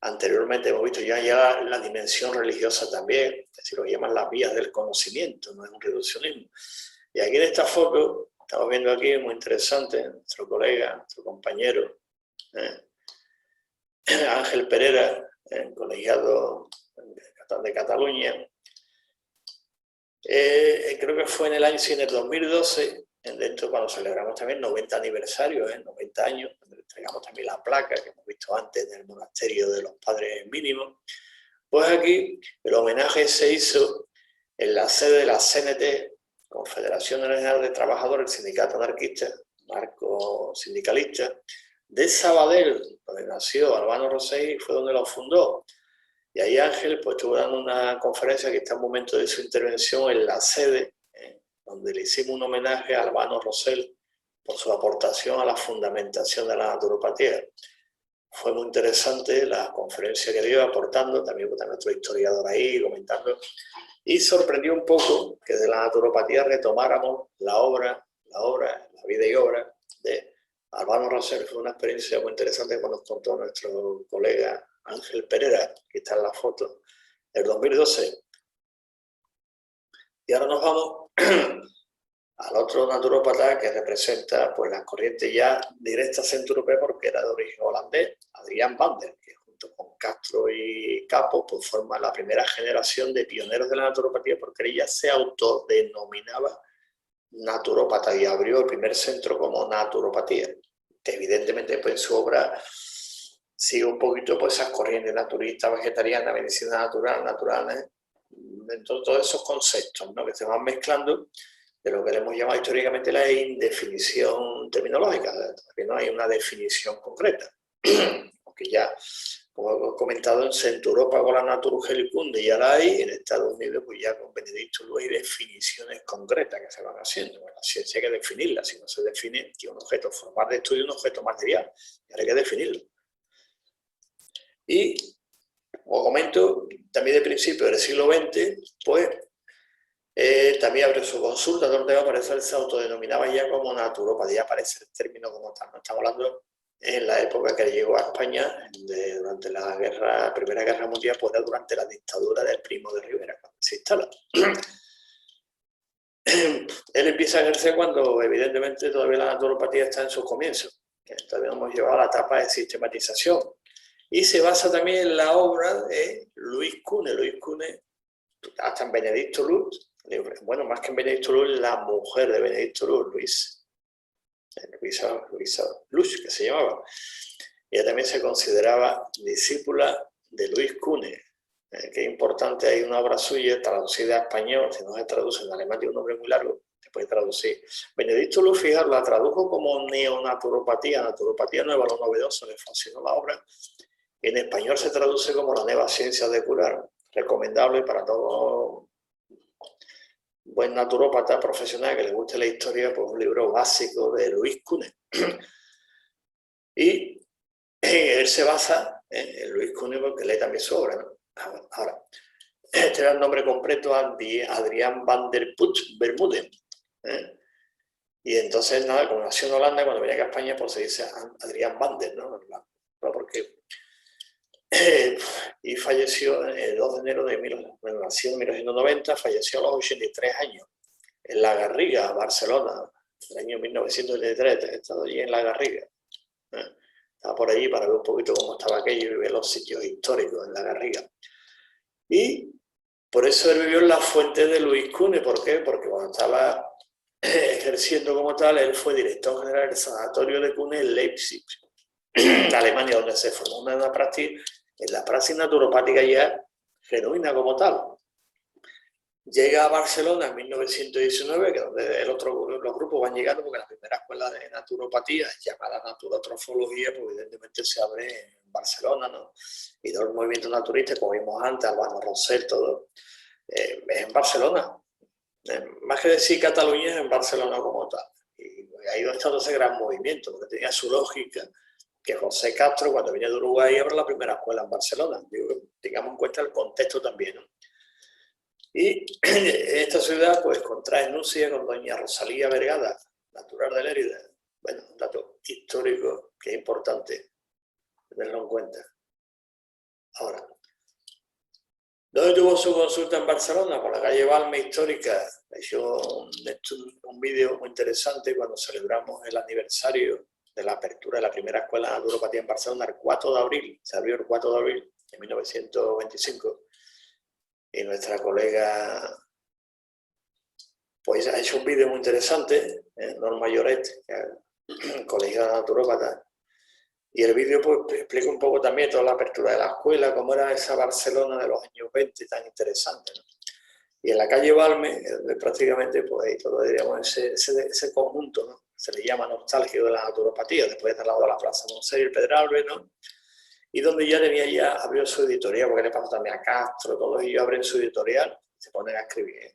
Anteriormente hemos visto ya la dimensión religiosa también, es decir, lo llaman las vías del conocimiento, no es un reduccionismo. Y aquí en esta foto, estamos viendo aquí, muy interesante, nuestro colega, nuestro compañero, Ángel Pereira, colegiado de Cataluña. Creo que fue en el 2012, dentro cuando celebramos también 90 aniversario, 90 años, donde entregamos también la placa que hemos visto antes del monasterio de los padres mínimos. Pues aquí el homenaje se hizo en la sede de la CNT, Confederación Nacional de Trabajadores, el sindicato anarquista, marco sindicalista, de Sabadell, donde nació Albano Rosell, y fue donde lo fundó. Y ahí Ángel pues, estuvo dando una conferencia que está en el momento de su intervención en la sede, donde le hicimos un homenaje a Albano Rosell por su aportación a la fundamentación de la naturopatía. Fue muy interesante la conferencia que dio, aportando, también está nuestro historiador ahí comentando, y sorprendió un poco que de la naturopatía retomáramos la vida y obra de Albano Rosell. Fue una experiencia muy interesante cuando nos contó nuestro colega Ángel Pereira, que está en la foto, el 2012. Y ahora nos vamos al otro naturópata que representa pues, las corrientes ya directas centroeuropeas, porque era de origen holandés, Adrián van der, que junto con Castro y Capo pues, forma la primera generación de pioneros de la naturopatía, porque ella se autodenominaba naturópata y abrió el primer centro como naturopatía, que evidentemente pues, en su obra sigue un poquito pues esas corrientes naturistas, vegetarianas, medicina natural, naturales, dentro de todos esos conceptos, ¿no?, que se van mezclando de lo que le hemos llamado históricamente la indefinición terminológica. Todavía no hay una definición concreta, aunque ya, como he comentado, en Centro Europa con la Naturheilkunde ya la hay, en Estados Unidos pues ya con Benedicto Luz hay definiciones concretas que se van haciendo. Bueno, la ciencia hay que definirla, si no se define que un objeto formal de estudio es un objeto material, y ahora hay que definirlo. Y, como comento, también de principio del siglo XX, pues también abrió su consulta, donde aparece él se autodenominaba ya como naturopatía, aparece el término como tal. ¿No? Estamos hablando en la época que llegó a España, durante la Primera Guerra Mundial, pues durante la dictadura del Primo de Rivera, cuando se instala. Él empieza a ejercer cuando, evidentemente, todavía la naturopatía está en sus comienzos. Todavía no hemos llegado a la etapa de sistematización. Y se basa también en la obra de Luis Cune. Luis Cune, hasta en Benedicto Luz, bueno, más que en Benedicto Luz, la mujer de Benedicto Luz, Luisa Luz, que se llamaba. Ella también se consideraba discípula de Luis Cune, que es importante, hay una obra suya traducida a español, si no se traduce en alemán, tiene un nombre muy largo, se puede traducir. Benedicto Luz, fijaros, la tradujo como neonaturopatía, naturopatía nueva, lo novedoso, le fascinó la obra. En español se traduce como la nueva ciencia de curar, recomendable para todo buen naturópata profesional que le guste la historia, pues un libro básico de Luis Cune. Y él se basa en Luis Cune porque lee también su obra, ¿no? Ahora, este era el nombre completo, Adrián van der Put Bermúdez. Y entonces, nada, como nació en Holanda, cuando venía a España, pues se dice Adrián van der, ¿no? Porque y falleció el 2 de enero de nació en 1990, falleció a los 83 años, en La Garriga, Barcelona, en el año 1983, he estado allí en La Garriga. Estaba por allí para ver un poquito cómo estaba aquello y ver los sitios históricos en La Garriga. Y por eso él vivió en la fuente de Luis Cune. ¿Por qué? Porque cuando estaba ejerciendo como tal, él fue director general del sanatorio de Cune en Leipzig, Alemania, donde se formó una práctica, en la praxis naturopática ya genuina como tal. Llega a Barcelona en 1919, que es donde los grupos van llegando, porque la primera escuela de naturopatía, llamada naturotrofología, pues evidentemente se abre en Barcelona, ¿no? Y todo el movimiento naturista, como vimos antes, Albano Rosell, todo, es en Barcelona. Más que decir Cataluña, es en Barcelona como tal. Y ahí donde está todo ese gran movimiento, porque tenía su lógica, que José Castro, cuando viene de Uruguay, abre la primera escuela en Barcelona. Tengamos en cuenta el contexto también, ¿no? Y en esta ciudad, pues, contrae nupcia con doña Rosalía Vergada, natural de Lérida. Bueno, un dato histórico que es importante tenerlo en cuenta. Ahora, ¿dónde tuvo su consulta en Barcelona? Por la calle Balme histórica. He hecho un vídeo muy interesante cuando celebramos el aniversario de la apertura de la primera escuela de naturopatía en Barcelona, el 4 de abril. Se abrió el 4 de abril de 1925. Y nuestra colega pues ha hecho un vídeo muy interesante, Norma Lloret, colega naturópata, y el vídeo pues explica un poco también toda la apertura de la escuela, cómo era esa Barcelona de los años 20 tan interesante, ¿no? Y en la calle Balme, prácticamente pues ahí todo, diríamos, ese conjunto, ¿no? Se le llama nostálgico de la naturopatía, después de al lado de la Plaza Montseny y el Pedralbes, ¿no? Y donde abrió su editorial, porque le pasó también a Castro, todos ellos abren su editorial, se ponen a escribir.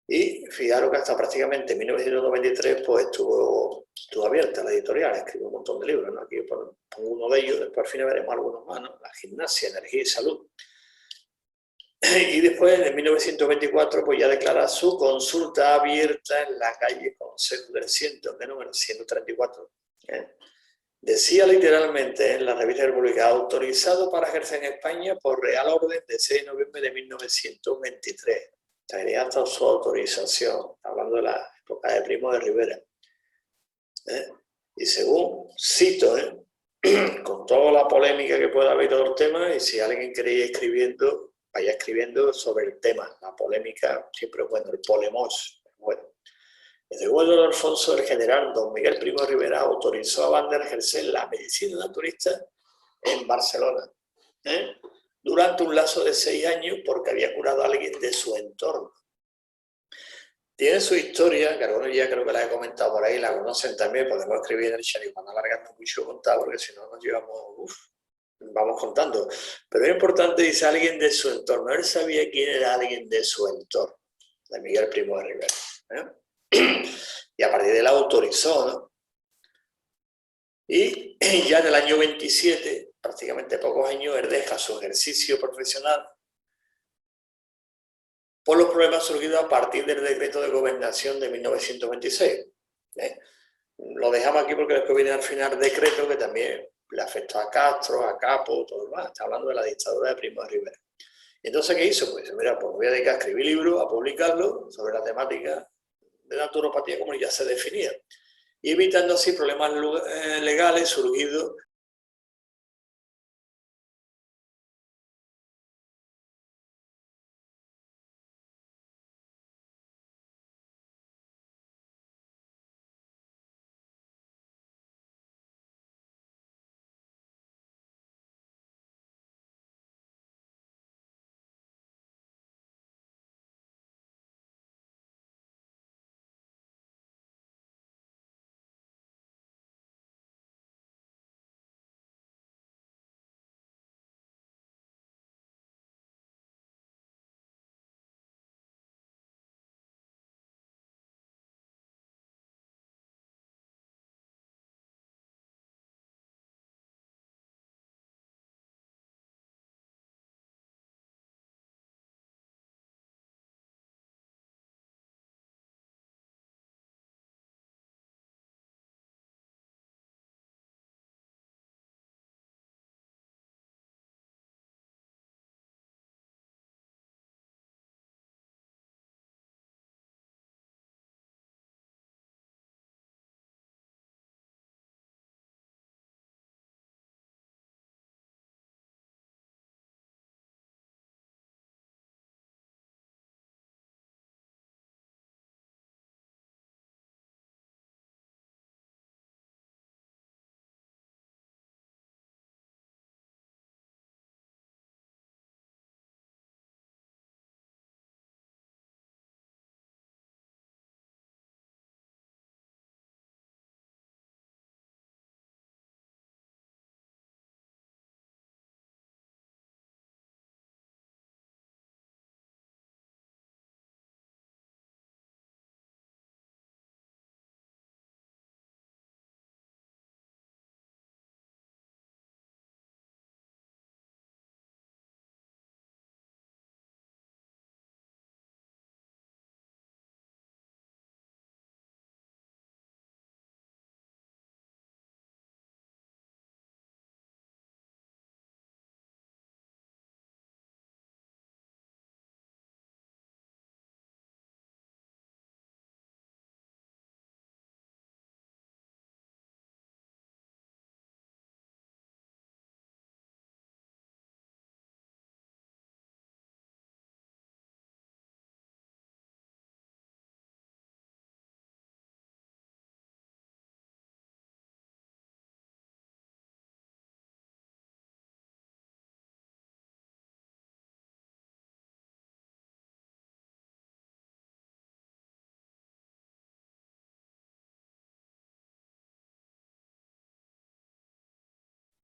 Y fijaros que hasta prácticamente 1993 pues estuvo abierta la editorial, escribió un montón de libros, ¿no? Aquí pongo uno de ellos, después al final veremos algunos más, ¿no? La gimnasia, energía y salud. Y después, en 1924, pues ya declara su consulta abierta en la calle Consejo del Ciento, de número 134. Decía literalmente en la revista República, autorizado para ejercer en España por Real Orden de 6 de noviembre de 1923. Tenía hasta su autorización, hablando de la época de Primo de Rivera. Y según, cito, con toda la polémica que pueda haber todo el tema, y si alguien quiere ir escribiendo, vaya escribiendo sobre el tema. La polémica siempre es bueno, el polemos. Bueno. Desde Eduardo Alfonso, el general don Miguel Primo de Rivera autorizó a Banda a ejercer la medicina naturista en Barcelona, durante un lapso de 6 años porque había curado a alguien de su entorno. Tiene su historia, que algunos ya creo que la he comentado por ahí, la conocen también, podemos escribir en el chat y cuando alargamos mucho contar, porque si no nos llevamos, vamos contando. Pero es importante, dice alguien de su entorno. Él sabía quién era alguien de su entorno, de Miguel Primo de Rivera. Y a partir de él autorizó, ¿no? Y ya en el año 27, prácticamente pocos años, él deja su ejercicio profesional por los problemas surgidos a partir del decreto de gobernación de 1926. Lo dejamos aquí porque después viene al final decreto que también le afectó a Castro, a Capo, todo lo demás. Está hablando de la dictadura de Primo de Rivera. Entonces, ¿qué hizo? Pues mira, pues me voy a dedicar a escribir libros, a publicarlos sobre la temática de la naturopatía como ya se definía, y evitando así problemas legales surgidos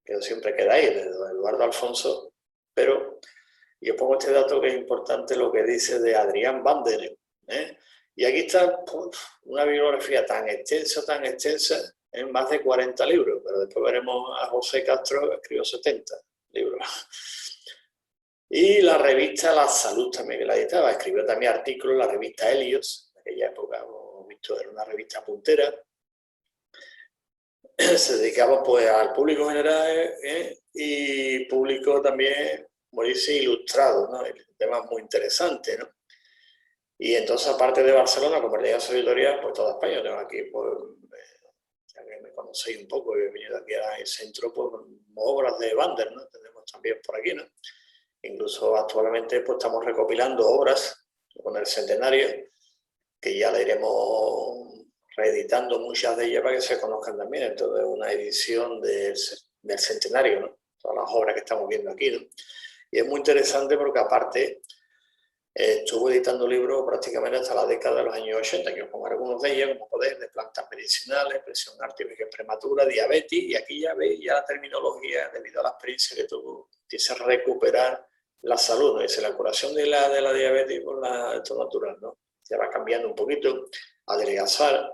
que siempre queda ahí, de don Eduardo Alfonso, pero yo pongo este dato que es importante, lo que dice de Adrián Bandere. Y aquí está pues, una bibliografía tan extensa, en más de 40 libros, pero después veremos a José Castro, que escribió 70 libros. Y la revista La Salud también, que la editaba, escribió también artículos en la revista Helios, en aquella época, hemos visto, era una revista puntera. Se dedicaba pues al público general y público también, como dice, ilustrado, ¿no? Temas muy interesantes, ¿no? Y entonces, aparte de Barcelona, como leía su editorial, pues toda España, tengo aquí, pues, ya que me conocéis un poco, he venido aquí al centro, pues, obras de Bander, ¿no? Tenemos también por aquí, ¿no? Incluso actualmente, pues, estamos recopilando obras con el centenario, que ya le iremos reeditando muchas de ellas para que se conozcan también. Entonces, una edición del centenario, ¿no? todas las obras que estamos viendo aquí, ¿no? Y es muy interesante porque aparte estuvo editando libros prácticamente hasta la década de los años 80, que os pongo algunos de ellos, como podéis, de plantas medicinales, presión arterial prematura, diabetes, y aquí ya veis ya la terminología, debido a la experiencia que tuvo, dice recuperar la salud, ¿no? Dice la curación de la diabetes por esto natural, ¿no? Ya va cambiando un poquito, adelgazar.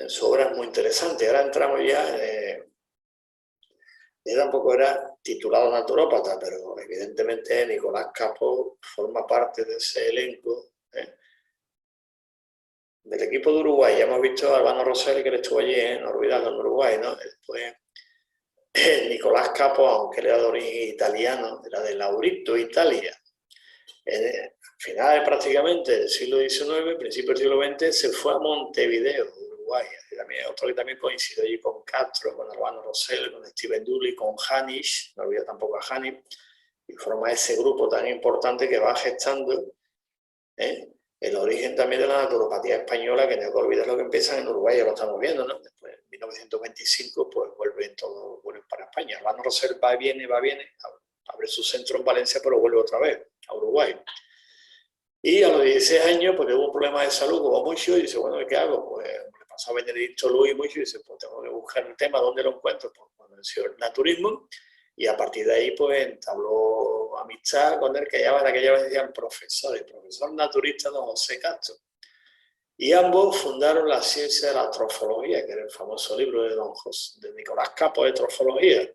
Su obra es muy interesante. Ahora entramos ya, él tampoco era titulado naturópata, pero evidentemente Nicolás Capó forma parte de ese elenco, del equipo de Uruguay. Ya hemos visto a Albano Rosselli, que él estuvo allí, no olvidando, en Uruguay, ¿no? Después, Nicolás Capó, aunque él era de origen italiano, era de Laurito, Italia. En finales prácticamente del siglo XIX, principio del siglo XX, se fue a Montevideo, Uruguay. También, otro que también coincidió allí con Castro, con Albano Rosselli, con Steven Dudley, con Hanisch, no olvido tampoco a Hanisch, y forma ese grupo tan importante que va gestando el origen también de la naturopatía española, que no hay que olvidar lo que empiezan en Uruguay, ya lo estamos viendo, ¿no? Después, en 1925, pues vuelven todos para España. Albano Rosselli va y viene, abre su centro en Valencia, pero vuelve otra vez a Uruguay. Y a los 16 años, porque hubo un problema de salud como mucho, y dice, bueno, ¿qué hago? Pues le pasó a Benedicto Luis mucho, y dice, pues tengo que buscar el tema, ¿dónde lo encuentro? Pues cuando nació el naturismo, y a partir de ahí, pues entabló amistad con él, que ya en aquella vez decían profesor naturista don José Castro. Y ambos fundaron la ciencia de la trofología, que era el famoso libro de Nicolás Capó de trofología,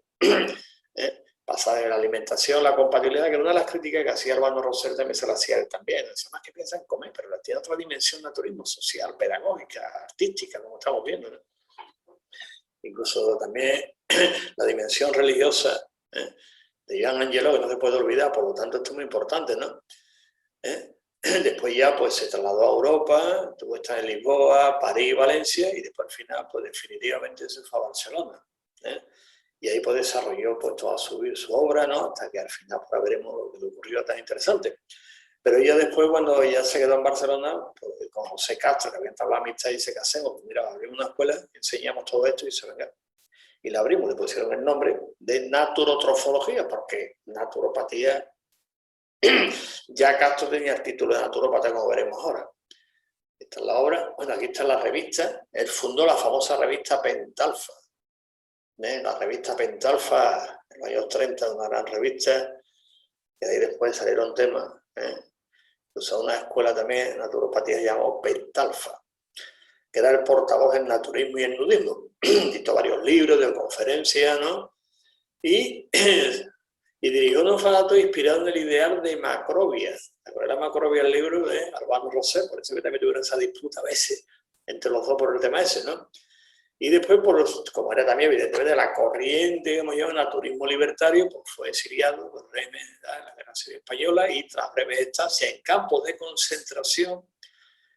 basada en la alimentación, la compatibilidad, que era una de las críticas que hacía Albano Rosselli, también se la hacía él también. Decía, más que piensa en comer, pero tiene otra dimensión naturismo social, pedagógica, artística, como estamos viendo, ¿no? Incluso también la dimensión religiosa de Joan Angelou, que no se puede olvidar, por lo tanto esto es muy importante, ¿no? Después ya pues se trasladó a Europa, tuvo que estar en Lisboa, París, Valencia, y después al final pues definitivamente se fue a Barcelona. Y ahí pues desarrolló pues toda su obra, ¿no? Hasta que al final pues veremos lo que le ocurrió tan interesante. Pero ya después, cuando ya se quedó en Barcelona, pues, con José Castro, que había entablado amistad, y dice, ¿qué hacemos? Pues mira, abrimos una escuela, enseñamos todo esto y se venga. Y la abrimos, le pusieron el nombre de naturotrofología, porque naturopatía, ya Castro tenía el título de naturópata, como veremos ahora. Esta es la obra. Bueno, aquí está la revista. Él fundó la famosa revista Pentalfa. La revista Pentalfa, en los años 30, una gran revista, y ahí después salieron temas. Usó una escuela también de naturopatía llamada Pentalfa, que era el portavoz del naturismo y el nudismo. Dictó varios libros, de conferencias, ¿no? Y dirigió un orfanato inspirado en el ideal de Macrobia. ¿Era Macrobia el libro de Albano Rosselli? Por eso que también tuvieron esa disputa a veces entre los dos por el tema ese, ¿no? Y después, como era también evidentemente la corriente, digamos yo, naturismo libertario, pues fue exiliado por el régimen de la Guerra Civil Española, y tras breve estancia en campos de concentración,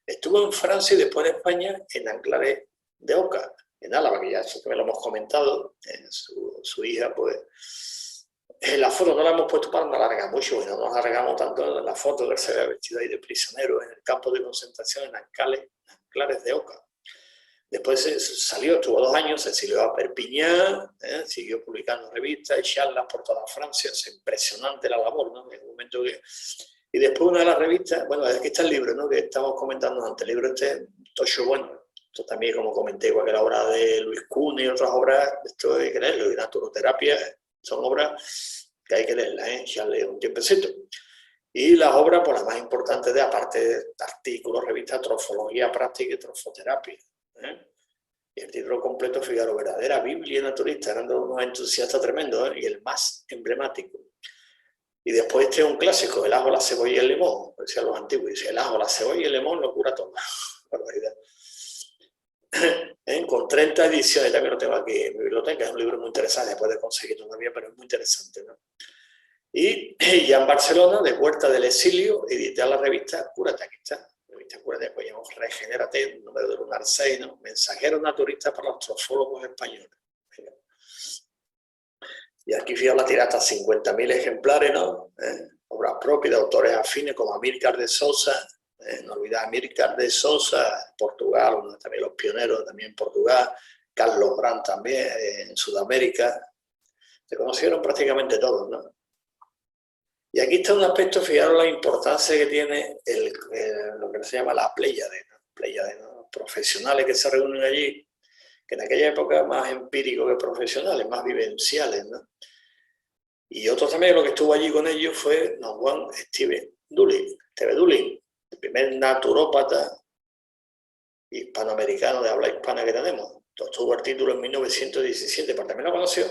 estuvo en Francia y después en España, en Anclares de Oca, en Álava, que ya eso también lo hemos comentado. Su hija, pues, en la foto no la hemos puesto para no alargar mucho, no nos alargamos tanto en la foto, que se ve vestido ahí de prisionero en el campo de concentración en Anclares de Oca. Después salió, estuvo 2 años, se exilió a Perpiñán, siguió publicando revistas y charlas por toda Francia. Es impresionante la labor, ¿no? En un momento que... Y después una de las revistas, bueno, aquí está el libro, ¿no? Que estamos comentando antes. El libro Tocho Bueno. Esto también, como comenté, igual que la obra de Luis Cune y otras obras, esto hay que leerlo. Y naturoterapia son obras que hay que leerlas, echarle un tiempecito. Y las obras, pues las más importantes, aparte de artículos, revistas, trofología práctica y trofoterapia. Y el título completo, Figaro, verdadera Biblia naturista, eran unos entusiastas tremendos, y el más emblemático. Y después este es un clásico, el ajo, la cebolla y el limón, decían los antiguos, dice, el ajo, la cebolla y el limón lo cura todo. Barbaridad. Con 30 ediciones, también lo tengo aquí en mi biblioteca, es un libro muy interesante, después de conseguir todavía, pero es muy interesante, ¿no? Y ya en Barcelona, de vuelta del exilio, edité la revista Cúrate, aquí está. Después llamamos Regenérate, número de lunar 6, ¿no? Mensajeros naturistas para los trofólogos españoles. Y aquí fijaos la tirada hasta 50.000 ejemplares, ¿no? Obras propias de autores afines como Amílcar de Sousa, no olvidar Amílcar de Sousa, Portugal, uno también los pioneros, también en Portugal, Carlos Brandt también, en Sudamérica. se conocieron prácticamente todos, ¿no? Y aquí está un aspecto, fijaros la importancia que tiene lo que se llama la pléyade, ¿no? Profesionales que se reúnen allí, que en aquella época más empíricos que profesionales, más vivenciales, ¿no? Y otro también lo que estuvo allí con ellos fue don Juan Steve Dulin, el primer naturópata hispanoamericano de habla hispana que tenemos. Obtuvo el título en 1917, pero también lo conoció,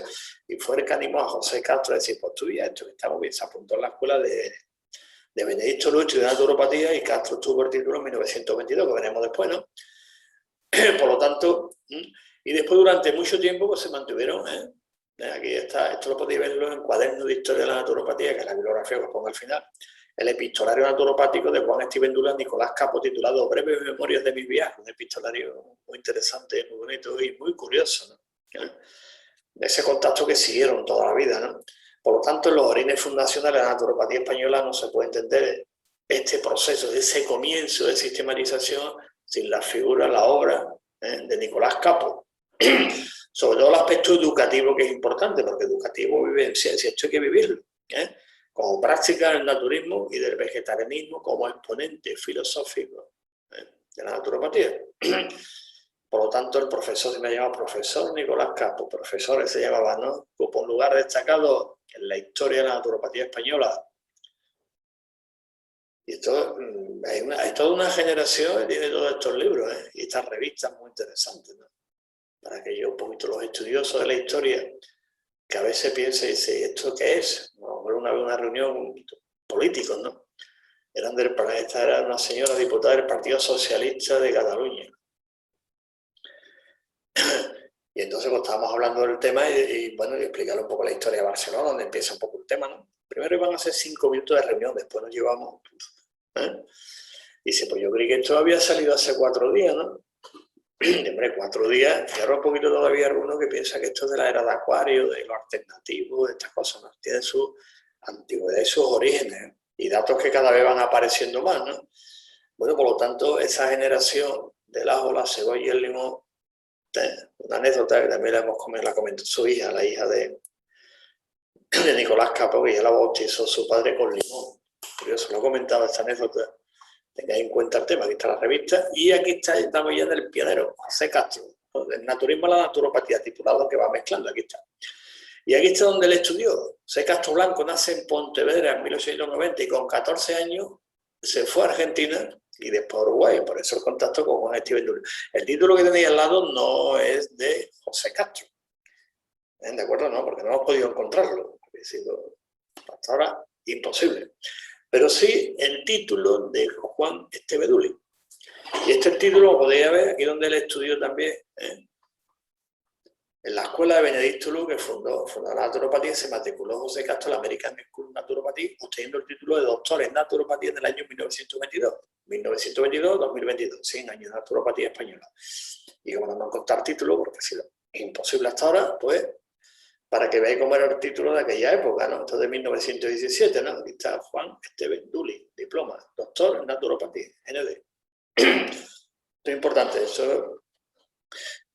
y fue el que animó a José Castro a decir, pues estudia esto, que está muy bien. Se apuntó en la escuela de Benedicto Luis, estudió naturopatía, y Castro obtuvo el título en 1922, que veremos después, ¿no? Por lo tanto, y después durante mucho tiempo pues se mantuvieron, aquí está, esto lo podéis verlo en Cuaderno de Historia de la Naturopatía, que es la bibliografía que os pongo al final, el epistolario naturopático de Juan Estiven Dulin, Nicolás Capo, titulado Breves Memorias de mis viajes, un epistolario muy interesante, muy bonito y muy curioso, ¿no? De ese contacto que siguieron toda la vida, ¿no? Por lo tanto, en los orígenes fundacionales de la naturopatía española no se puede entender este proceso, ese comienzo de sistematización sin la figura, la obra de Nicolás Capo. Sobre todo el aspecto educativo, que es importante, porque educativo vivencia, si esto hay que vivirlo, como práctica del naturismo y del vegetarianismo como exponente filosófico de la naturopatía. Por lo tanto, el profesor se me llama profesor Nicolás Capo, profesor se llamaba, ¿no? Ocupa un lugar destacado en la historia de la naturopatía española. Y esto, hay toda una generación que tiene todos estos libros, y estas revistas muy interesantes, ¿no? Para aquellos un poquito los estudiosos de la historia, que a veces piensan y dicen, ¿esto qué es? Una vez una reunión políticos, ¿no? Esta era una señora diputada del Partido Socialista de Cataluña. Y entonces pues, estábamos hablando del tema y bueno, y explicar un poco la historia de Barcelona, donde empieza un poco el tema, ¿no? Primero iban a ser 5 minutos de reunión, después nos llevamos... Dice, pues yo creí que esto había salido hace 4 días, ¿no? Y, hombre, 4 días, cierro un poquito todavía alguno que piensa que esto es de la era de Acuario, de lo alternativo, de estas cosas, ¿no? Tiene su antigüedad y sus orígenes, y datos que cada vez van apareciendo más, ¿no? Bueno, por lo tanto, esa generación del ajo, la cebolla y el limón, una anécdota que también la comentó su hija, la hija de Nicolás Capo, que ya la bautizó su padre con limón. Curioso, lo he comentado esta anécdota. Tengáis en cuenta el tema, aquí está la revista, y aquí estamos ya en el pionero, José Castro, del naturismo a la naturopatía, titulado, que va mezclando, aquí está. Y aquí está donde él estudió. José Castro Blanco nace en Pontevedra en 1890 y con 14 años se fue a Argentina y después a Uruguay, por eso el contacto con Juan Estiven Dulin. El título que tenéis al lado no es de José Castro, ¿de acuerdo? No, porque no hemos podido encontrarlo, ha sido hasta ahora imposible. Pero sí el título de Juan Estiven Dulin. Y este título lo podéis ver aquí donde él estudió también, en la escuela de Benedicto Luis, que fundó la naturopatía, se matriculó José Castro en la American School Naturopathy, obteniendo el título de doctor en naturopatía en el año 1922. 1922-2022, 100 años de naturopatía española. Y como no me contar título, porque ha sido imposible hasta ahora, pues, para que veáis cómo era el título de aquella época, ¿no? Esto de 1917, ¿no? Aquí está Juan Estiven Dulin, diploma, doctor en naturopatía, ND. Esto es importante, eso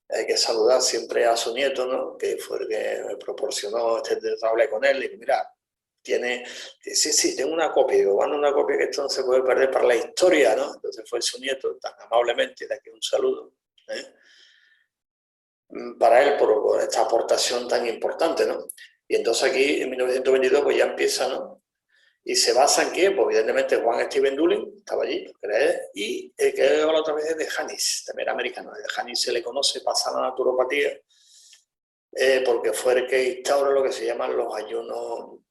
hay que saludar siempre a su nieto, ¿no? Que fue el que me proporcionó, hablé con él y digo, mira, sí, tengo una copia, digo, bueno, una copia que esto no se puede perder para la historia, ¿no? Entonces fue su nieto, tan amablemente, de aquí un saludo, para él por esta aportación tan importante, ¿no? Y entonces aquí, en 1922, pues ya empieza, ¿no? ¿Y se basa en qué? Pues evidentemente Juan Estiven Dulin, estaba allí, y el que he hablado otra vez es de Janis, también era americano. De Janis se le conoce, pasa a la naturopatía, porque fue el que instauró lo que se llaman los ayunos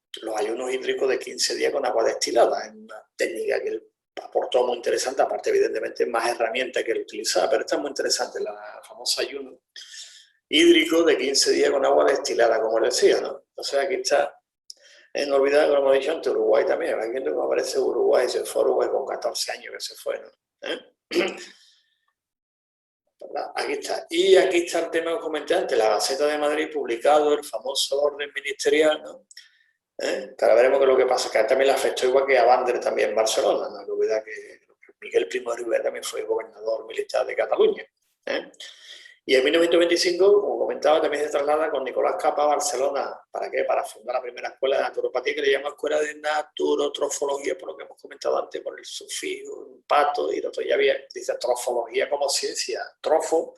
hídricos de 15 días con agua destilada. Es una técnica que él aportó muy interesante, aparte evidentemente más herramientas que él utilizaba, pero está muy interesante, la famosa ayuno hídrico de 15 días con agua destilada, como él decía, ¿no? Entonces aquí está. No olvidar, como he dicho antes, Uruguay también. Aquí viendo cómo aparece Uruguay, se fue a Uruguay con 14 años que se fue, ¿no? Aquí está. Y aquí está el tema que comenté antes, la Gaceta de Madrid, publicado el famoso orden ministerial, ¿no? Que ahora veremos que lo que pasa, que también le afectó igual que a Bander también en Barcelona. No olvidar que Miguel Primo de Rivera también fue gobernador militar de Cataluña. Y en 1925, como comentaba, también se traslada con Nicolás Capa a Barcelona. ¿Para qué? Para fundar la primera escuela de naturopatía, que le llama Escuela de Naturotrofología, por lo que hemos comentado antes, por el sufijo, pato, y el otro ya había, dice trofología como ciencia, trofo,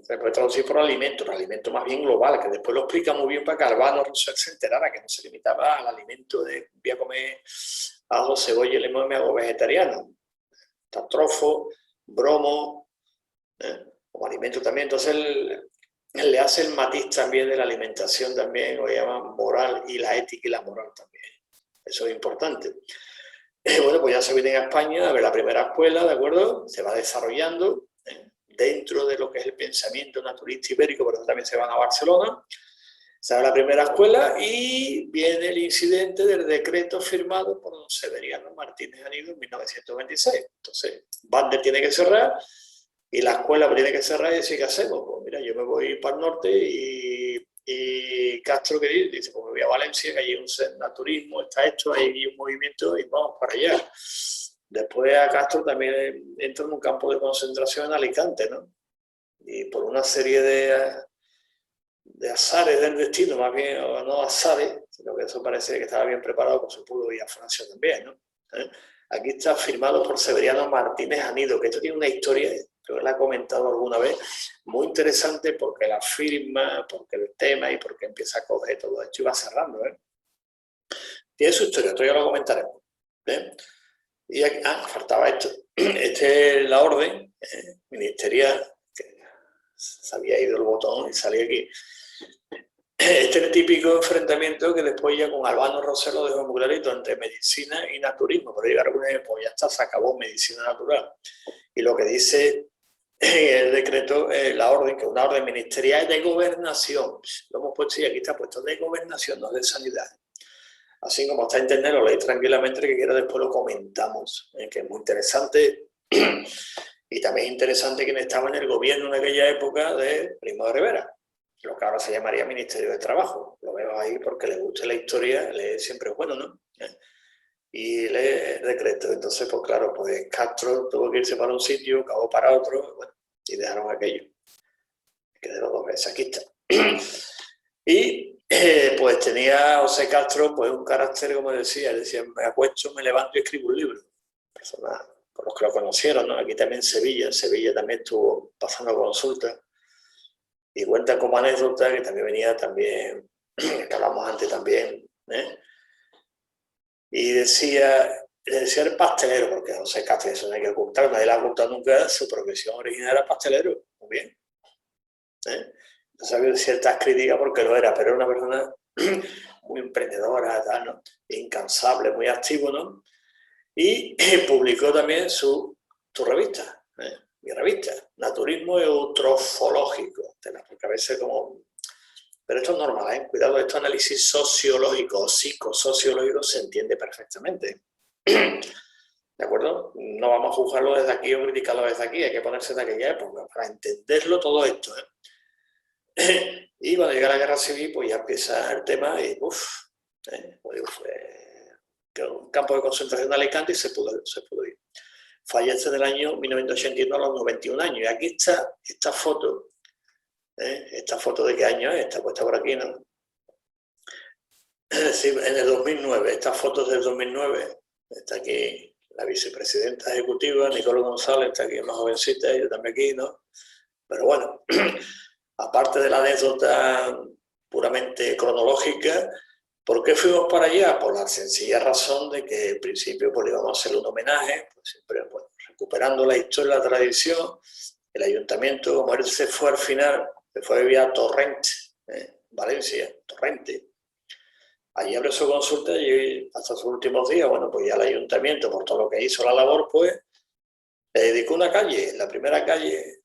se puede traducir por alimento más bien global, que después lo explica muy bien para que Albano Rosell se enterara, que no se limitaba al alimento de voy a comer ajo, cebolla y limón y me hago vegetariano. Está trofo, bromo, como alimento también. Entonces él le hace el matiz también de la alimentación también, lo llama moral, y la ética y la moral también. Eso es importante. Bueno, pues ya se viene a España a ver la primera escuela, ¿de acuerdo? Se va desarrollando dentro de lo que es el pensamiento naturista ibérico, por eso también se van a Barcelona. Se abre la primera escuela y viene el incidente del decreto firmado por don Severiano Martínez Anido en 1926. Entonces, Bander tiene que cerrar y la escuela tiene que cerrar y decir, ¿qué hacemos? Pues mira, yo me voy para el norte y Castro, que dice, pues me voy a Valencia, que hay un naturismo, está esto, hay un movimiento y vamos para allá. Después a Castro también entra en un campo de concentración en Alicante, ¿no? Y por una serie de azares del destino, más bien, o no azares, sino que eso parece que estaba bien preparado, pues se pudo ir a Francia también, ¿no? Aquí está firmado por Severiano Martínez Anido, que esto tiene una historia, creo que la he comentado alguna vez, muy interesante porque la firma, porque el tema y porque empieza a coger todo esto y va cerrando, ¿eh? Tiene su historia, esto ya lo comentaremos, ¿eh? Y aquí, faltaba esto. Este es la orden ministerial, que se había ido el botón y salía aquí. Este es el típico enfrentamiento que después ya con Albano Rosell lo dejó muy clarito entre medicina y naturismo, pero llegaron una vez, pues ya está, se acabó medicina natural. Y lo que dice el decreto, la orden, que es una orden ministerial de gobernación, lo hemos puesto y aquí está puesto de gobernación, no de sanidad. Así como está en internet, lo leéis tranquilamente, que quiera después lo comentamos, que es muy interesante. Y también es interesante quien estaba en el gobierno en aquella época de Primo de Rivera, lo que ahora se llamaría Ministerio de Trabajo. Lo veo ahí porque le gusta la historia, leer siempre es bueno, ¿no? Y lee el decreto. Entonces, pues claro, pues Castro tuvo que irse para un sitio, Cabo para otro, bueno, y dejaron aquello. Quedaron 2 veces, aquí está. Y pues tenía José Castro pues un carácter, como decía, me acuesto, me levanto y escribo un libro. Personas por los que lo conocieron, ¿no? Aquí también en Sevilla también estuvo pasando consultas. Y cuenta como anécdota que también venía también, que hablamos antes también, ¿eh? Y decía el pastelero, porque José Castro, eso no hay que ocultar, nadie le ha ocultado nunca, su profesión original era pastelero, muy bien. Entonces había ciertas críticas porque lo era, pero era una persona muy emprendedora, tal, ¿no? Incansable, muy activo, ¿no? Y publicó también su revista, mi revista, Naturismo Eutrofológico, porque a veces como... Pero esto es normal, ¿eh? Cuidado, esto análisis sociológico o psicosociológico se entiende perfectamente. ¿De acuerdo? No vamos a juzgarlo desde aquí o criticarlo desde aquí, hay que ponerse de aquella época para entenderlo todo esto, ¿eh? Y cuando llega la guerra civil, pues ya empieza el tema y pues fue un campo de concentración de Alicante y se pudo ir. Fallece en el año 1981 a los 91 años. Y aquí está esta foto. ¿Esta foto de qué año es? Está puesta por aquí, ¿no? Es decir, en el 2009. Estas fotos del 2009. Está aquí la vicepresidenta ejecutiva, Nicole González, está aquí más jovencita, yo también aquí, ¿no? Pero bueno, aparte de la anécdota puramente cronológica, ¿por qué fuimos para allá? Por la sencilla razón de que en principio pues, íbamos a hacer un homenaje, pues, siempre bueno, recuperando la historia, la tradición. El ayuntamiento, como él se fue al final, se fue a vivir a Torrent, Valencia, Torrente. Allí abrió su consulta y hasta sus últimos días, bueno, pues ya el ayuntamiento, por todo lo que hizo la labor, pues le dedicó una calle, la primera calle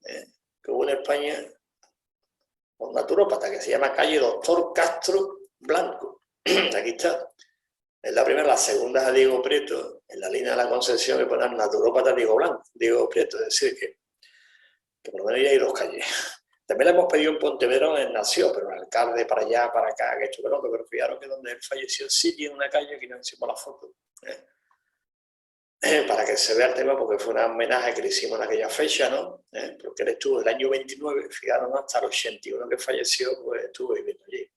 que hubo en España, un naturópata, que se llama calle Doctor Castro Blanco. Aquí está. Es la primera, la segunda es a Diego Prieto, en la línea de la Concepción, que ponen naturópata Diego Prieto, es decir, que por lo menos ya hay 2 calles. También le hemos pedido en Pontevedra donde nació, pero el alcalde para allá, para acá, que esto, pero fijaros que donde él falleció sí tiene una calle, aquí no hicimos la foto. para que se vea el tema, porque fue un homenaje que le hicimos en aquella fecha, ¿no? Porque él estuvo el año 29, fijaros, ¿no? Hasta el 81 que falleció, pues estuvo viviendo allí.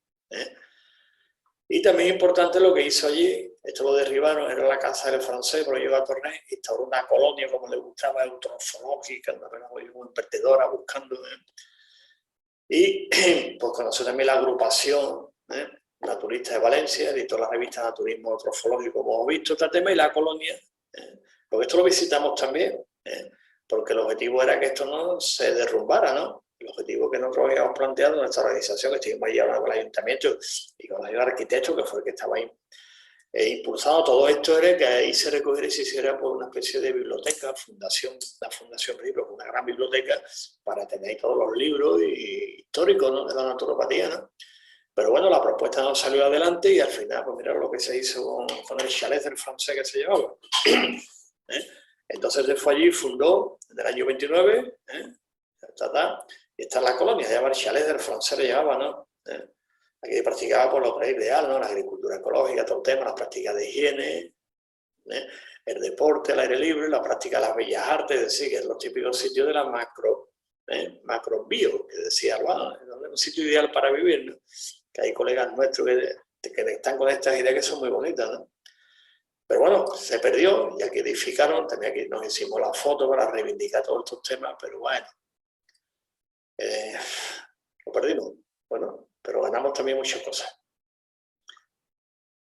Y también importante lo que hizo allí, esto lo derribaron, era la casa del francés, pero llegó a Tornés, instauró una colonia, como le gustaba, eutrofológica, una muy emprendedora, buscando. Y pues conoció también la agrupación naturista de Valencia, editó la revista Naturismo Eutrofológico, como hemos visto este tema, y la colonia, porque esto lo visitamos también, porque el objetivo era que esto no se derrumbara, ¿no? El objetivo que nosotros habíamos planteado en nuestra organización, que estuvimos ahí hablando con el ayuntamiento y con el arquitecto, que fue el que estaba ahí impulsado todo esto, era que ahí se recogiera y se hiciera por una especie de biblioteca, la Fundación Libros, una gran biblioteca para tener todos los libros históricos, ¿no?, de la naturopatía, ¿no? Pero bueno, la propuesta no salió adelante y al final, pues mira lo que se hizo con el chalet del francés que se llevaba. Entonces se fue allí, fundó en el año 29, y está en la colonia, se llama el chalet del francés, le llamaba, ¿no? Aquí practicaba por lo que es ideal, ¿no? La agricultura ecológica, todo el tema, las prácticas de higiene, el deporte, el aire libre, la práctica de las bellas artes, es decir, que es los típicos sitios de la macrobio, que decía Alba, es un sitio ideal para vivir, ¿no? Que hay colegas nuestros que están con estas ideas que son muy bonitas, ¿no? Pero bueno, se perdió y aquí edificaron, también aquí nos hicimos la foto para reivindicar todos estos temas, pero bueno, lo perdimos, bueno, pero ganamos también muchas cosas.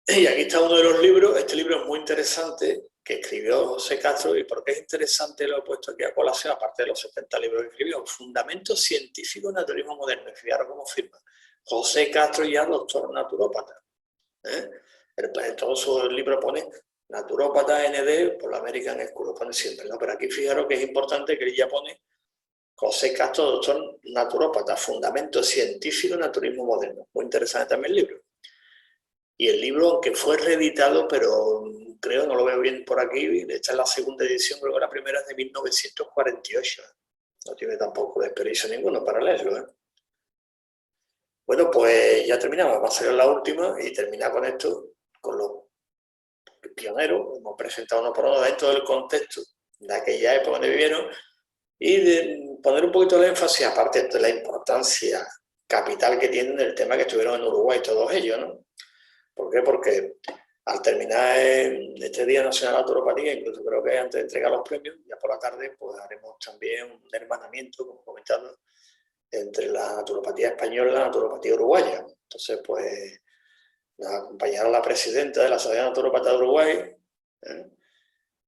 Y aquí está uno de los libros, este libro es muy interesante, que escribió José Castro, y por qué es interesante lo he puesto aquí a colación, aparte de los 70 libros que escribió, Fundamentos Científicos del Naturismo Moderno, y fijaros cómo firma, José Castro ya doctor naturópata. En todo su libro pone naturópata ND por la American School, lo pone siempre, ¿no? Pero aquí fijaros que es importante que él ya pone José Castro, doctor naturópata, Fundamentos Científicos del Naturismo Moderno. Muy interesante también el libro. Y el libro, aunque fue reeditado, pero creo, no lo veo bien por aquí, esta es la segunda edición, creo que la primera es de 1948. No tiene tampoco desperdicio ninguno para leerlo, ¿eh? Bueno, pues ya terminamos, va a ser la última y terminar con esto, con los pioneros, hemos presentado uno por uno dentro del contexto de aquella época donde vivieron y de poner un poquito de énfasis, aparte de la importancia capital que tienen el tema que estuvieron en Uruguay todos ellos, ¿no? ¿Por qué? Porque al terminar este Día Nacional de la Naturopatía, incluso creo que antes de entregar los premios, ya por la tarde, pues haremos también un hermanamiento, como comentado, entre la naturopatía española y la naturopatía uruguaya. Entonces, pues, nos acompañará la presidenta de la Sociedad Naturopata de Uruguay,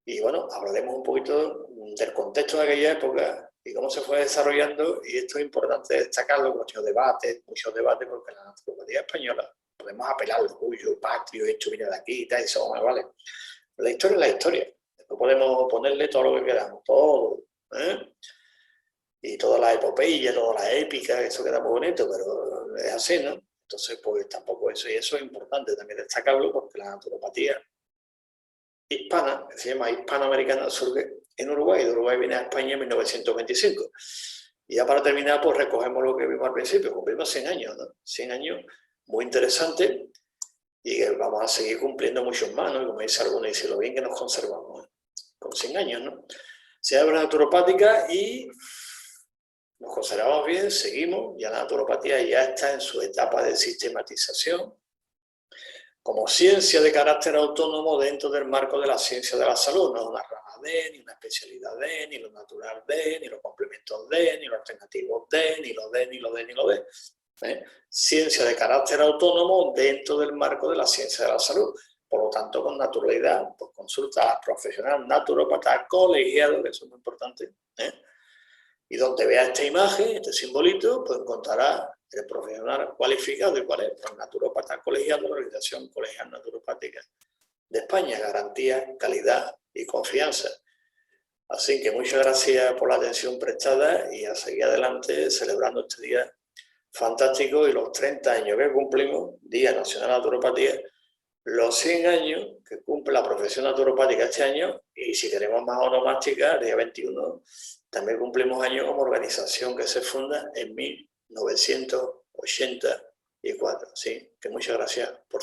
y bueno, hablaremos un poquito del contexto de aquella época y cómo se fue desarrollando, y esto es importante destacarlo, muchos debates, porque la naturopatía española podemos apelar al orgullo patrio, esto viene de aquí y tal, y eso, ¿vale? La historia es la historia, después podemos ponerle todo lo que queramos, todo, y toda la epopeya, toda la épica, eso queda muy bonito, pero es así, ¿no? Entonces, pues tampoco eso, y eso es importante también destacarlo, porque la naturopatía hispana, que se llama hispanoamericana, surge en Uruguay, y de Uruguay viene a España en 1925. Y ya para terminar, pues recogemos lo que vimos al principio, cumplimos 100 años, ¿no? 100 años muy interesante y que vamos a seguir cumpliendo muchos más, ¿no? Y como dice alguno, dice lo bien que nos conservamos, ¿eh? Con 100 años, ¿no? Se abre naturopática y nos conservamos bien, seguimos, ya la naturopatía ya está en su etapa de sistematización como ciencia de carácter autónomo dentro del marco de la ciencia de la salud, no es una rama D, ni una especialidad D, ni lo natural D, ni los complementos D, ni los alternativos D, ni lo D, ni lo D, ni lo D. Ciencia de carácter autónomo dentro del marco de la ciencia de la salud. Por lo tanto, con naturalidad, pues consulta al profesional naturópata colegiado, que eso es muy importante, y donde vea esta imagen, este simbolito, pues encontrará el profesional cualificado. ¿Y cuál es? Pues naturópata colegiado de la Organización Colegial Naturopática de España. Garantía, calidad y confianza. Así que muchas gracias por la atención prestada y a seguir adelante celebrando este día fantástico y los 30 años que cumplimos, Día Nacional de Naturopatía, los 100 años que cumple la profesión naturopática este año, y si queremos más onomástica, el día 21 también cumplimos años como organización que se funda en 1984. ¿Sí? Que muchas gracias por